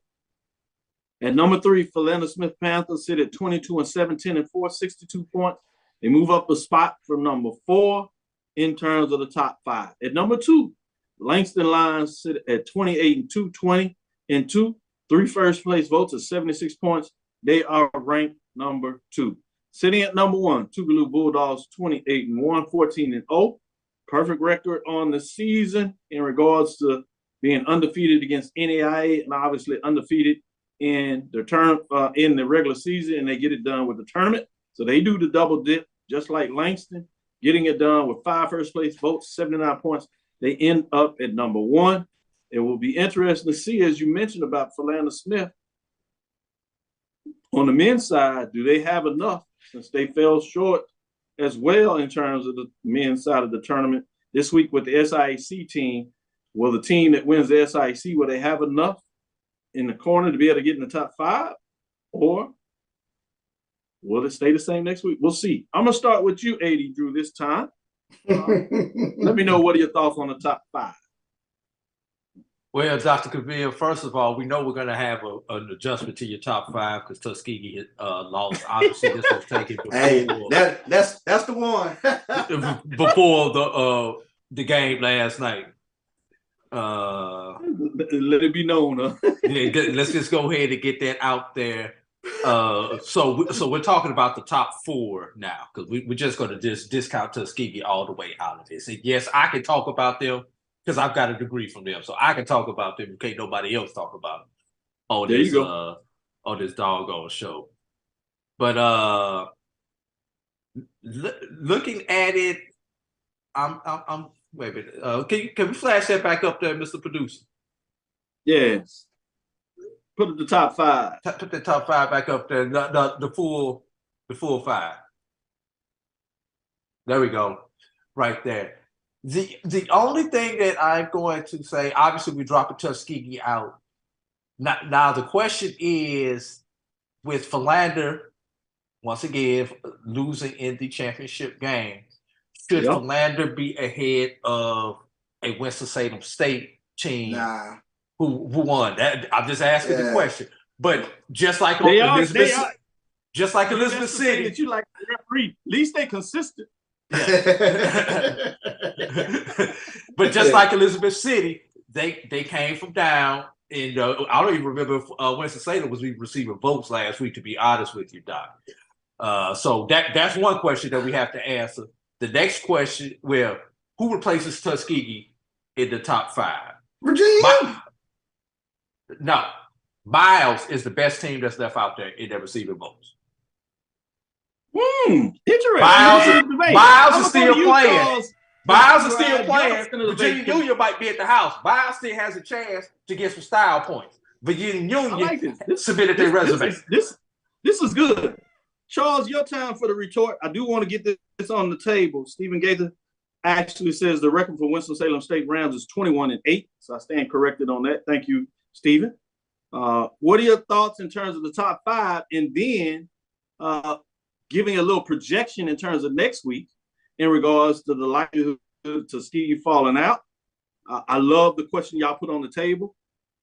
At number 3, Philander Smith Panthers sit at 22-7, 10-4, 62 points. They move up a spot from number 4 in terms of the top 5. At number 2, Langston Lions sit at 28-2, 20-2. 3 first place votes at 76 points. They are ranked number 2. Sitting at number 1, Tougaloo Bulldogs, 28-1, 14-0. Perfect record on the season in regards to being undefeated against NAIA and obviously undefeated in the in the regular season, and they get it done with the tournament. So they do the double dip, just like Langston, getting it done with 5 first place votes, 79 points. They end up at number 1. It will be interesting to see, as you mentioned about Philander Smith, on the men's side, do they have enough? Since they fell short as well in terms of the men's side of the tournament this week with the SIAC team, will the team that wins the SIAC, will they have enough in the corner to be able to get in the top 5? Or will it stay the same next week? We'll see. I'm going to start with you, AD Drew, this time. Let me know what are your thoughts on the top 5. Well, Dr. Cavil, first of all, we know we're going to have an adjustment to your top 5 because Tuskegee lost. Obviously, this was taken before. Hey, that's the one. Before the game last night. Let it be known, huh? Yeah, let's just go ahead and get that out there. So we're talking about the top 4 now, because we're just going to just discount Tuskegee all the way out of this. And yes, I can talk about them because I've got a degree from them, so I can talk about them. Can't nobody else talk about them on There this you go. on this doggone show. But looking at it, I'm wait a minute. Can we flash that back up there, Mr. Producer? Yes. Put up the top 5. Put the top 5 back up there. The full 5. There we go. Right there. The only thing that I'm going to say, obviously we dropped Tuskegee out. Now the question is, with Philander once again losing in the championship game, should Philander be ahead of a Winston-Salem State team who won? That I'm just asking the question. But just like Elizabeth City, that you like the referee. At least they consistent. Yeah. But just like Elizabeth City, they came from down. And I don't even remember if Winston-Salem was even receiving votes last week, to be honest with you, Doc. So that's one question that we have to answer. The next question, well, who replaces Tuskegee in the top 5? Virginia. No. Miles is the best team that's left out there in their receiving votes. Interesting. Miles is still playing. Miles is still playing. Virginia Union might be at the house. Miles still has a chance to get some style points. Virginia Union submitted their resume. This is good. Charles, your time for the retort. I do want to get this on the table. Stephen Gaither actually says the record for Winston-Salem State Rams is 21-8. So I stand corrected on that. Thank you, Stephen. What are your thoughts in terms of the top 5? And then giving a little projection in terms of next week in regards to the likelihood to Tuskegee falling out. I love the question y'all put on the table.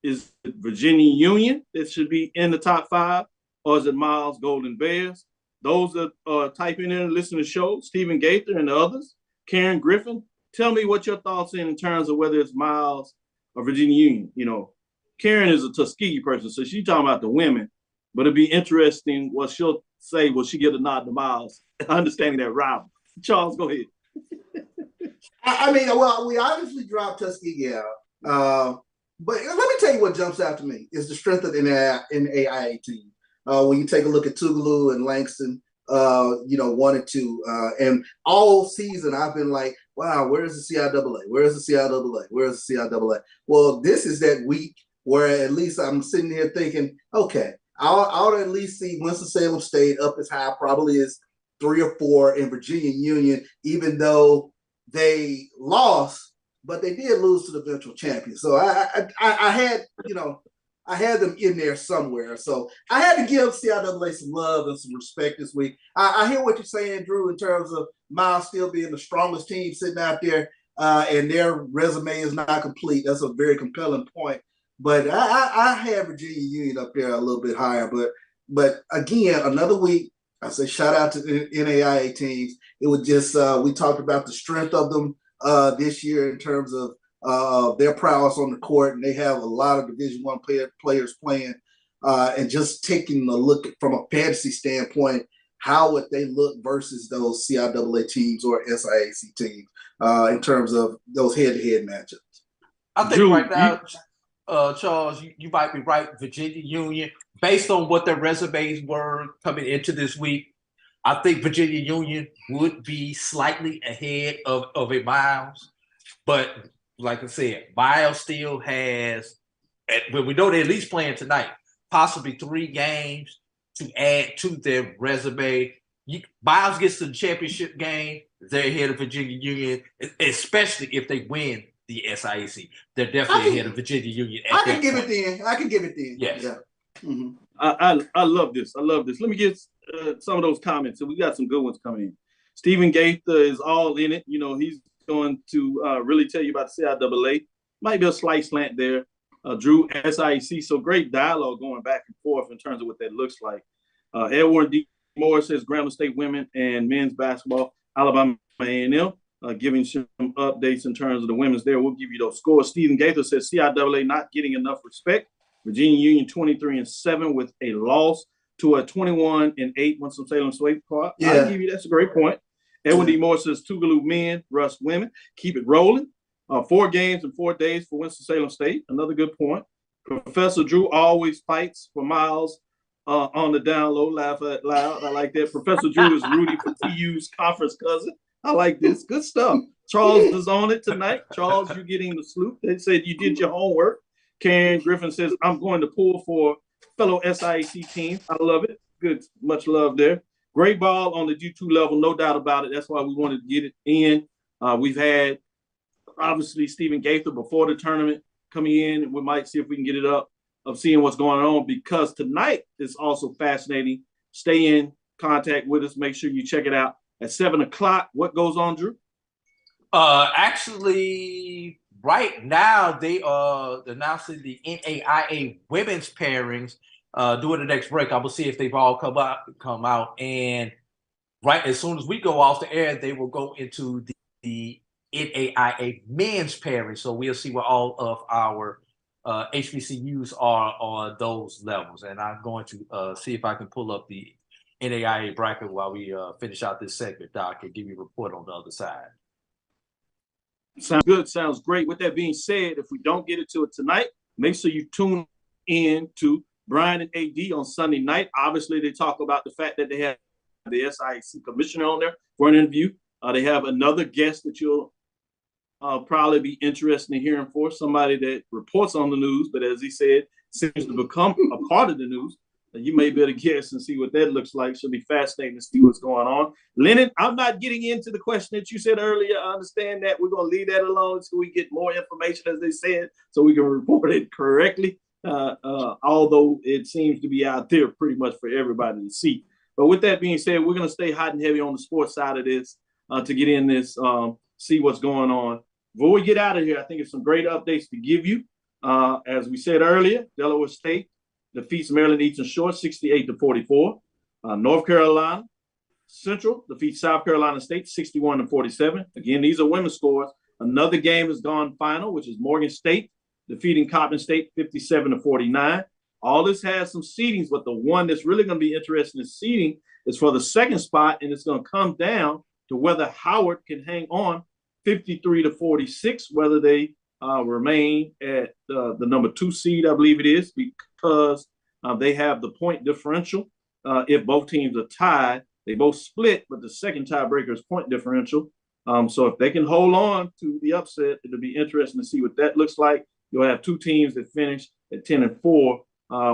Is it Virginia Union that should be in the top 5, or is it Miles Golden Bears? Those that are typing in and listening to the show, Stephen Gaither and the others, Karen Griffin, tell me what your thoughts in terms of whether it's Miles or Virginia Union. You know, Karen is a Tuskegee person, so she's talking about the women, but it'd be interesting what she'll say. Will she get a nod to Miles? Understanding that rival. Charles, go ahead. I mean, well, we obviously dropped Tuskegee out. But let me tell you what jumps out to me is the strength of the NAIA team. When you take a look at Tougaloo and Langston, 1 and 2, and all season I've been like, wow, where's the CIAA? Where's the CIAA? Where's the CIAA? Well, this is that week where at least I'm sitting here thinking, okay, I'll at least see Winston-Salem State up as high probably as 3 or 4 in Virginia Union, even though they lost, but they did lose to the eventual champion. So I had them in there somewhere. So I had to give CIAA some love and some respect this week. I hear what you're saying, Drew, in terms of Miles still being the strongest team sitting out there, and their resume is not complete. That's a very compelling point. But I had Virginia Union up there a little bit higher. But again, another week, I say shout out to the NAIA teams. It was just we talked about the strength of them this year in terms of their prowess on the court, and they have a lot of Division I players playing, and just taking a look from a fantasy standpoint, how would they look versus those CIAA teams or SIAC teams in terms of those head-to-head matchups? I think Drew, right now, Charles, you might be right. Virginia Union, based on what their resumes were coming into this week, I think Virginia Union would be slightly ahead of a Miles. But like I said, Miles still has, well, we know they're at least playing tonight, possibly 3 games to add to their resume. Miles gets to the championship game, they're ahead of Virginia Union, especially if they win the SIAC. They're definitely ahead of Virginia Union. I can give it then. Yes. Yeah. Mm-hmm. I love this. I love this. Let me get some of those comments. So we got some good ones coming in. Stephen Gaither is all in it. He's going to really tell you about the CIAA. Might be a slight slant there. Drew, SIAC. So great dialogue going back and forth in terms of what that looks like. Edward D. Moore says Grambling State women and men's basketball, Alabama A&M. giving some updates in terms of the women's there. We'll give you those scores. Stephen Gaither says CIAA not getting enough respect. Virginia Union 23-7 with a loss to a 21-8 Winston-Salem State part. Yeah. I'll give you that's a great point. Edwin D. Moore says Tougaloo men, Russ women. Keep it rolling. 4 games in 4 days for Winston-Salem State. Another good point. Professor Drew always fights for miles on the down low. Laugh out loud. I like that. Professor Drew is rooting for TU's conference cousin. I like this. Good stuff. Charles is on it tonight. Charles, you're getting the salute. They said you did your homework. Karen Griffin says, I'm going to pull for fellow SIAC team. I love it. Good. Much love there. Great ball on the D2 level. No doubt about it. That's why we wanted to get it in. We've had, obviously, Stephen Gaither before the tournament coming in. We might see if we can get it up of seeing what's going on, because tonight is also fascinating. Stay in contact with us. Make sure you check it out at 7 o'clock. What goes on, Drew? Actually, right now they are announcing the NAIA women's pairings. During the next break, I will see if they've all come out, and right as soon as we go off the air, they will go into the NAIA men's pairing. So we'll see where all of our HBCUs are on those levels, and I'm going to see if I can pull up the NAIA bracket while we finish out this segment, Doc, and give you a report on the other side. Sounds good. Sounds great. With that being said, if we don't get into it tonight, make sure you tune in to Brian and AD on Sunday night. Obviously, they talk about the fact that they have the SIAC commissioner on there for an interview. They have another guest that you'll probably be interested in hearing for, somebody that reports on the news, but as he said, seems to become a part of the news. You may be able to guess and see what that looks like. Should be fascinating to see what's going on. Lennon, I'm not getting into the question that you said earlier. I understand that. We're going to leave that alone until we get more information, as they said, so we can report it correctly. Although it seems to be out there pretty much for everybody to see. But with that being said, we're going to stay hot and heavy on the sports side of this to get in this, see what's going on. Before we get out of here, I think it's some great updates to give you. As we said earlier, Delaware State defeats Maryland Eastern Shore 68-44. North Carolina Central defeats South Carolina State 61-47. Again, these are women's scores. Another game has gone final, which is Morgan State defeating Coppin State 57-49. All this has some seedings, but the one that's really going to be interesting in seeding is for the second spot, and it's going to come down to whether Howard can hang on 53-46, whether they remain at the number 2 seed, I believe it is, because they have the point differential. If both teams are tied, they both split, but the second tiebreaker is point differential. So if they can hold on to the upset, it'll be interesting to see what that looks like. You'll have 2 teams that finish at 10-4,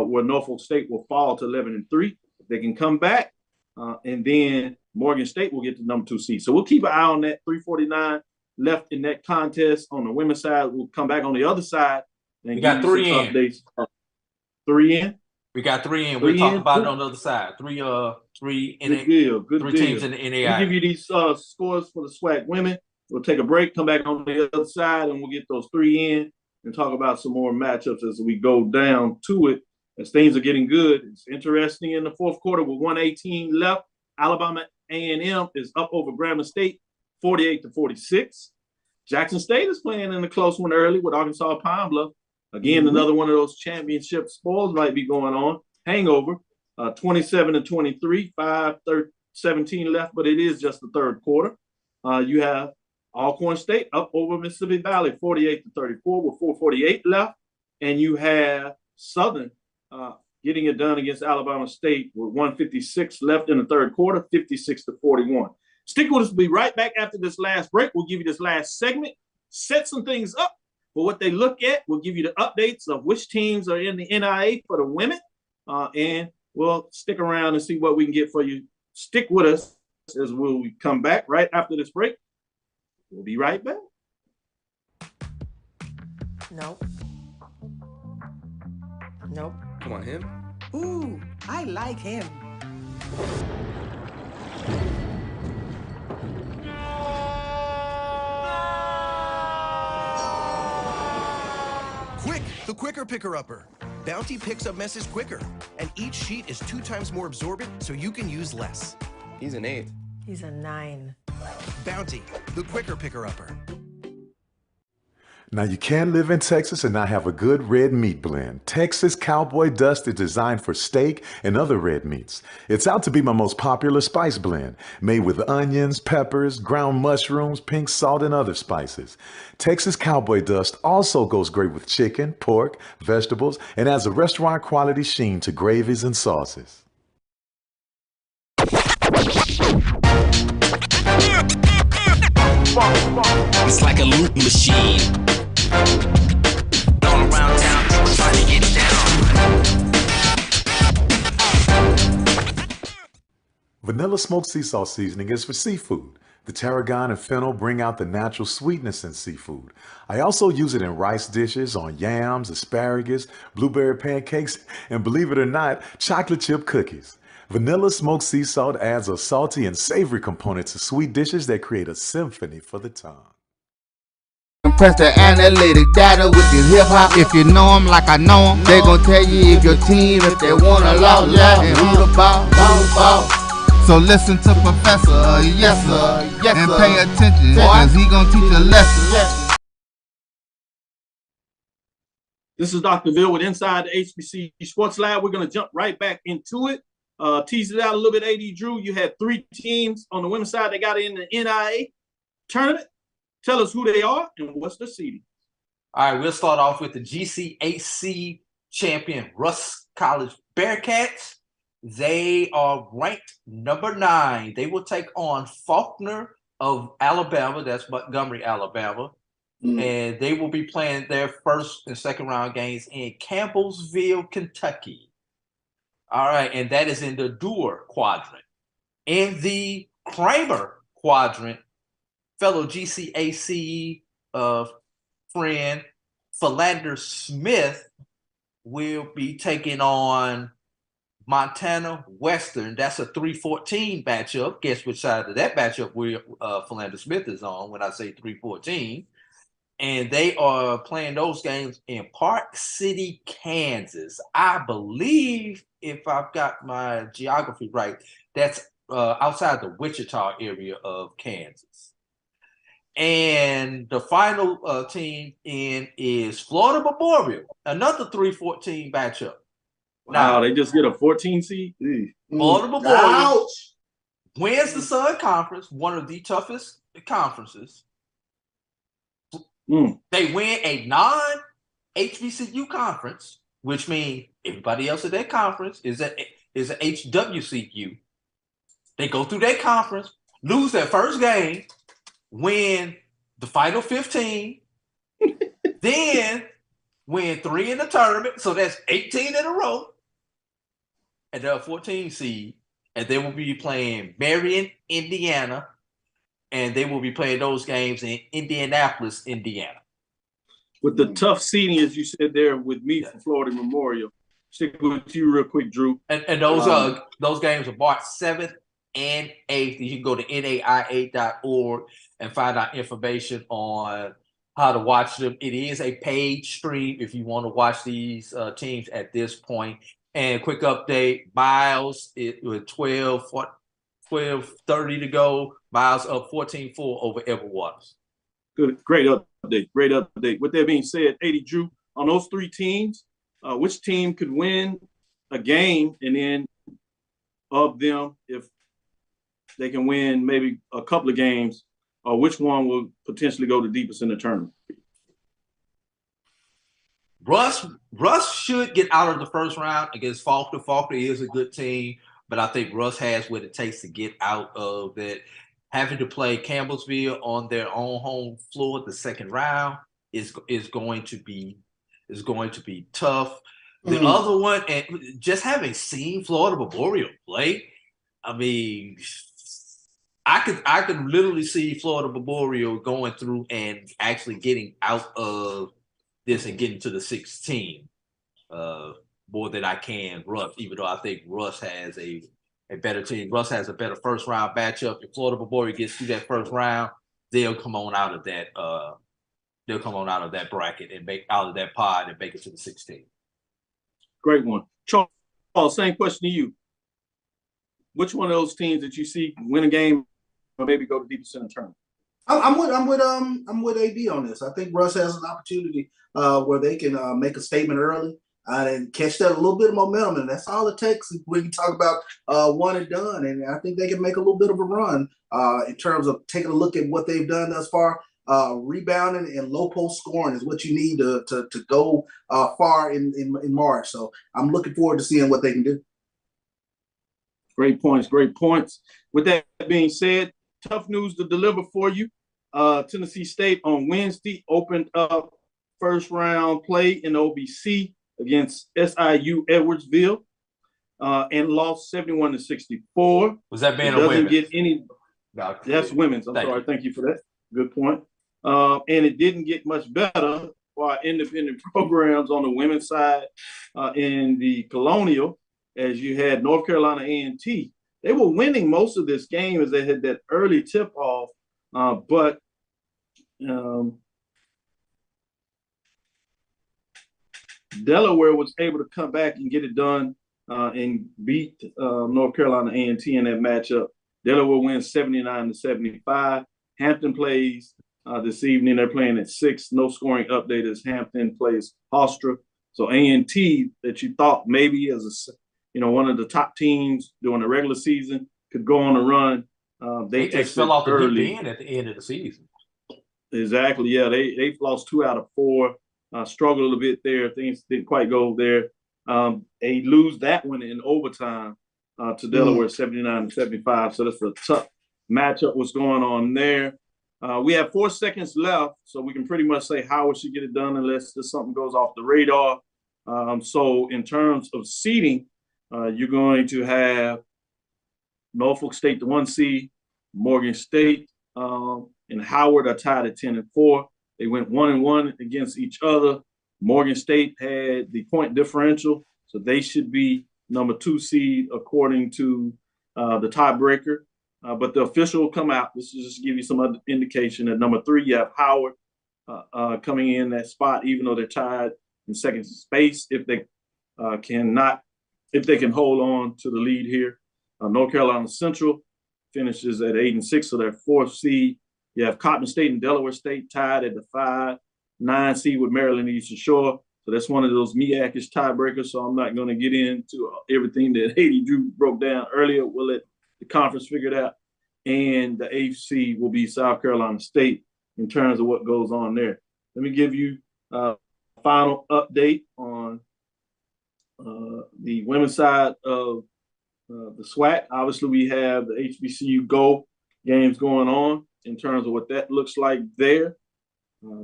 where Norfolk State will fall to 11-3. If they can come back, and then Morgan State will get the number 2 seed. So we'll keep an eye on that. 3:49 left in that contest on the women's side. We'll come back on the other side. And we got 3 in. Updates. 3 in? We got 3 in. We'll talk about it on the other side. Three good deal. Good three deal. teams in the NAIA. We'll give you these scores for the SWAC women. We'll take a break, come back on the other side, and we'll get those 3 in and talk about some more matchups as we go down to it. As things are getting good, it's interesting in the fourth quarter with 1:18 left. Alabama A&M is up over Grambling State 48-46. Jackson State is playing in a close one early with Arkansas Pine Bluff. Again, another one of those championship spoils might be going on. Hangover, 27-23, 5:17 left, but it is just the third quarter. You have Alcorn State up over Mississippi Valley, 48-34 with 4:48 left. And you have Southern getting it done against Alabama State with 1:56 left in the third quarter, 56-41. Stick with us. We'll be right back after this last break. We'll give you this last segment, set some things up for what they look at. We'll give you the updates of which teams are in the NIA for the women, and we'll stick around and see what we can get for you. Stick with us as we come back right after this break. We'll be right back. Nope. Nope. Come on, him. Ooh, I like him. Quick, the quicker picker-upper. Bounty picks up messes quicker, and each sheet is 2 times more absorbent, so you can use less. He's an 8. He's a 9. Bounty, the quicker picker-upper. Now, you can live in Texas and not have a good red meat blend. Texas Cowboy Dust is designed for steak and other red meats. It's out to be my most popular spice blend, made with onions, peppers, ground mushrooms, pink salt, and other spices. Texas Cowboy Dust also goes great with chicken, pork, vegetables, and adds a restaurant quality sheen to gravies and sauces. It's like a loop machine. All around town, people trying to get down. Vanilla smoked sea salt seasoning is for seafood. The tarragon and fennel bring out the natural sweetness in seafood. I also use it in rice dishes, on yams, asparagus, blueberry pancakes, and believe it or not, chocolate chip cookies. Vanilla smoked sea salt adds a salty and savory component to sweet dishes that create a symphony for the tongue. Press the analytic data with your hip hop. If you know them like I know them, they gon' tell you if your team, if they want a lot, and who the ball. So listen to Professor, yes sir, and pay attention, cause he gon' teach a lesson. This is Dr. Ville with Inside the HBCU Sports Lab. We're going to jump right back into it. Tease it out a little bit, AD Drew. You had 3 teams on the women's side that got in the NIA tournament. Tell us who they are and what's the seeding. All right, we'll start off with the GCAC champion, Russ College Bearcats. They are ranked number 9. They will take on Faulkner of Alabama. That's Montgomery, Alabama. And they will be playing their first and second round games in Campbellsville, Kentucky. All right, and that is in the Dewar quadrant. In the Kramer quadrant, fellow GCAC friend Philander Smith will be taking on Montana Western. That's a 3-14 matchup. Guess which side of that matchup Philander Smith is on when I say 3-14. And they are playing those games in Park City, Kansas. I believe, if I've got my geography right, that's outside the Wichita area of Kansas. And the final team in is Florida Memorial, another 3-14 matchup. Wow, they just get a 14 seed? Florida Memorial wins the Sun Conference, one of the toughest conferences. They win a non-HBCU conference, which means everybody else in that conference is a HWCU. They go through that conference, lose their first game, win the final 15, then win 3 in the tournament. So that's 18 in a row. And they're a 14 seed. And they will be playing Marion, Indiana. And they will be playing those games in Indianapolis, Indiana. With the tough seeding, as you said there, with me from Florida Memorial. Stick with you real quick, Drew. And those games are March 7th and 8th. You can go to naia.org and find out information on how to watch them. It is a paid stream if you want to watch these teams at this point. And quick update, Miles with 12:30 to go. Miles up 14-4 over Edward Waters. Good, great update. With that being said, 80 Drew, on those 3 teams, which team could win a game, and then of them, if they can win maybe a couple of games, or which one will potentially go the deepest in the tournament? Russ should get out of the first round against Faulkner. Faulkner is a good team, but I think Russ has what it takes to get out of it. Having to play Campbellsville on their own home floor the second round is going to be tough. The other one, and just having seen Florida Memorial play, I mean, I could literally see Florida Memorial going through and actually getting out of this and getting to the 16 more than I can Russ, even though I think Russ has a better team. Russ has a better first round matchup. If Florida Memorial gets through that first round, they'll come on out of that bracket and make out of that pod and make it to the 16. Great one. Charles, same question to you. Which one of those teams that you see win a game maybe go to deepest in the tournament. I'm with AD on this. I think Russ has an opportunity where they can make a statement early and catch that a little bit of momentum, and that's all it takes when you talk about one and done. And I think they can make a little bit of a run in terms of taking a look at what they've done thus far. Rebounding and low post scoring is what you need to go far in March. So I'm looking forward to seeing what they can do. Great points. With that being said, tough news to deliver for you. Tennessee State on Wednesday opened up first round play in the OBC against SIU Edwardsville and lost 71-64. Was that being it a women's? Get any? No, that's women's. I'm sorry. Thank you for that. Good point. And it didn't get much better for our independent programs on the women's side in the Colonial, as you had North Carolina A&T. They were winning most of this game as they had that early tip-off, but Delaware was able to come back and get it done and beat North Carolina A&T in that matchup. Delaware wins 79-75. Hampton plays this evening. They're playing at 6. No scoring update as Hampton plays Hofstra. So A&T, that you thought maybe as one of the top teams during the regular season could go on a run. They just fell off the deep end at the end of the season. Exactly. Yeah, they've lost 2 out of 4. Struggled a little bit there. Things didn't quite go there. They lose that one in overtime to Delaware, 79-75. So that's a tough matchup. What's going on there? We have 4 seconds left, so we can pretty much say Howard should get it done unless there's something goes off the radar. So in terms of seeding, you're going to have Norfolk State, the 1 seed, Morgan State, and Howard are tied at 10-4. They went 1-1 against each other. Morgan State had the point differential, so they should be number 2 seed according to the tiebreaker. But the official will come out. This is just to give you some other indication. At number 3, you have Howard coming in that spot, even though they're tied in second space. If they can hold on to the lead here. North Carolina Central finishes at 8-6, so they're 4th seed. You have Cotton State and Delaware State tied at the 5-9 seed with Maryland Eastern Shore. So that's one of those MEAC-ish tiebreakers. So I'm not going to get into everything that Haiti Drew broke down earlier. We'll let the conference figure it out. And the 8th seed will be South Carolina State in terms of what goes on there. Let me give you a final update on the women's side of the SWAC. Obviously, we have the HBCU Go games going on in terms of what that looks like there.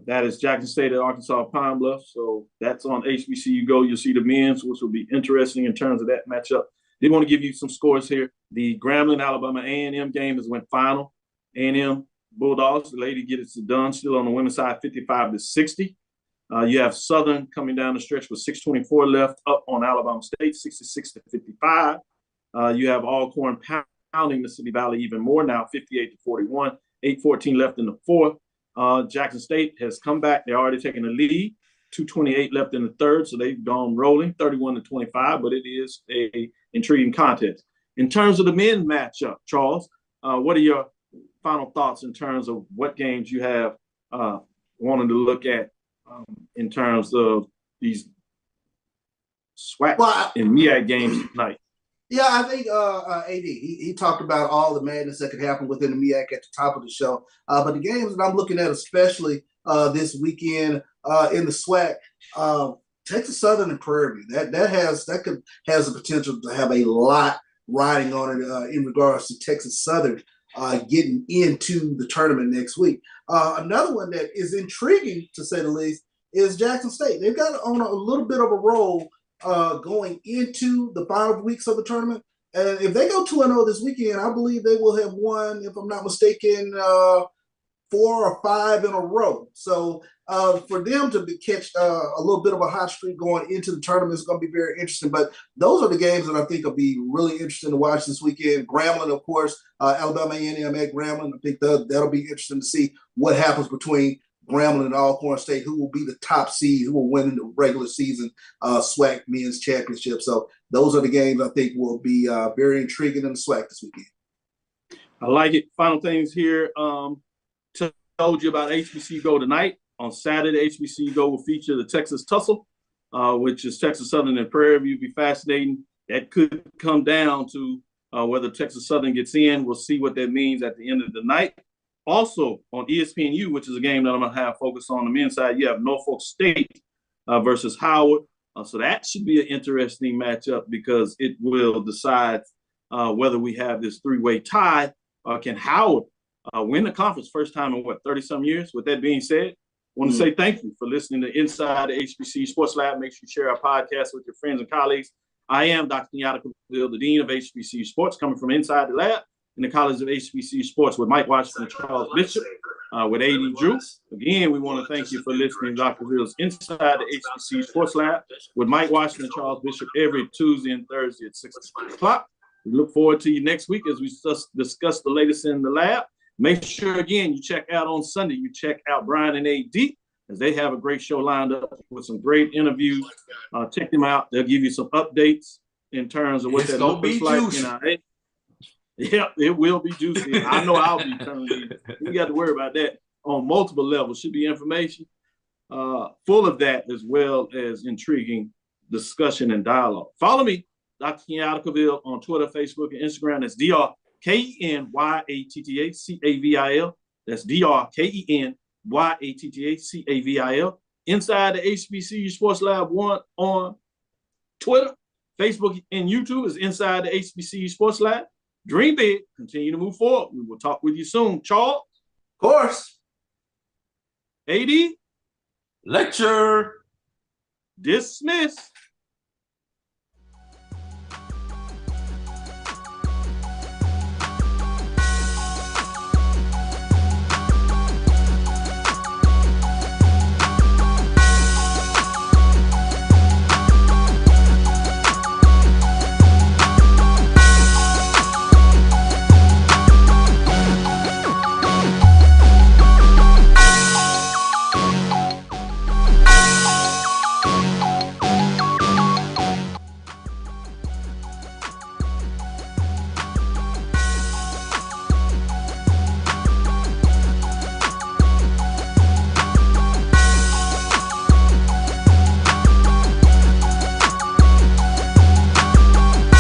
That is Jackson State at Arkansas Pine Bluff. So that's on HBCU Go. You'll see the men's, which will be interesting in terms of that matchup. Did want to give you some scores here. The Grambling Alabama A&M game has went final. A&M Bulldogs, the lady gets it done. Still on the women's side, 55-60. You have Southern coming down the stretch with 6:24 left, up on Alabama State, 66-55. You have Alcorn pounding Mississippi Valley even more now, 58-41. 8:14 left in the 4th. Jackson State has come back. They're already taking the lead. 2:28 left in the 3rd, so they've gone rolling, 31-25. But it is a intriguing contest. In terms of the men's matchup, Charles, what are your final thoughts in terms of what games you have wanting to look at in terms of these SWAC and MEAC games tonight? Yeah, I think AD, he talked about all the madness that could happen within the MEAC at the top of the show. But the games that I'm looking at, especially this weekend in the SWAC, Texas Southern and Prairie View, that has the potential to have a lot riding on it in regards to Texas Southern getting into the tournament next week. Another one that is intriguing, to say the least, is Jackson State. They've got on a little bit of a roll going into the final weeks of the tournament. And if they go 2-0 this weekend, I believe they will have won, if I'm not mistaken, 4 or 5 in a row. So for them to catch a little bit of a hot streak going into the tournament is going to be very interesting. But those are the games that I think will be really interesting to watch this weekend. Grambling, of course, Alabama A&M at Grambling. I think that'll be interesting to see what happens between Grambling and Alcorn State, who will be the top seed, who will win in the regular season SWAC men's championship. So those are the games I think will be very intriguing in the SWAC this weekend. I like it. Final things here. Told you about HBCU Go tonight. On Saturday, HBCU Go will feature the Texas Tussle, which is Texas Southern and Prairie View. Be fascinating. That could come down to whether Texas Southern gets in. We'll see what that means at the end of the night. Also on ESPNU, which is a game that I'm going to have focus on the men's side, you have Norfolk State versus Howard. So that should be an interesting matchup because it will decide whether we have this three-way tie. Can Howard win the conference first time in 30-some years? With that being said, I want to say thank you for listening to Inside the HBCU Sports Lab. Make sure you share our podcast with your friends and colleagues. I am Dr. Kenyatta, the Dean of HBCU Sports, coming from inside the lab in the College of HBCU Sports with Mike Washington and Charles Bishop, with A.D. Drew. Again, we want to thank you for listening to Dr. Real's Inside the HBCU Sports Lab with Mike Washington and Charles Bishop every Tuesday and Thursday at 6 o'clock. We look forward to you next week as we discuss the latest in the lab. Make sure, again, you check out on Sunday, you check out Brian and A.D. as they have a great show lined up with some great interviews. Check them out. They'll give you some updates in terms of what that looks like. Yeah, it will be juicy. I know I'll be turning in. You got to worry about that on multiple levels. Should be information full of that as well as intriguing discussion and dialogue. Follow me, Dr. Kenyatta Cavil, on Twitter, Facebook, and Instagram. That's DrKenyattacavil. That's DrKenyattacavil. Inside the HBCU Sports Lab 1 on Twitter, Facebook, and YouTube is Inside the HBCU Sports Lab. Dream big, continue to move forward. We will talk with you soon. Charles? Of course. AD? Lecture. Dismiss.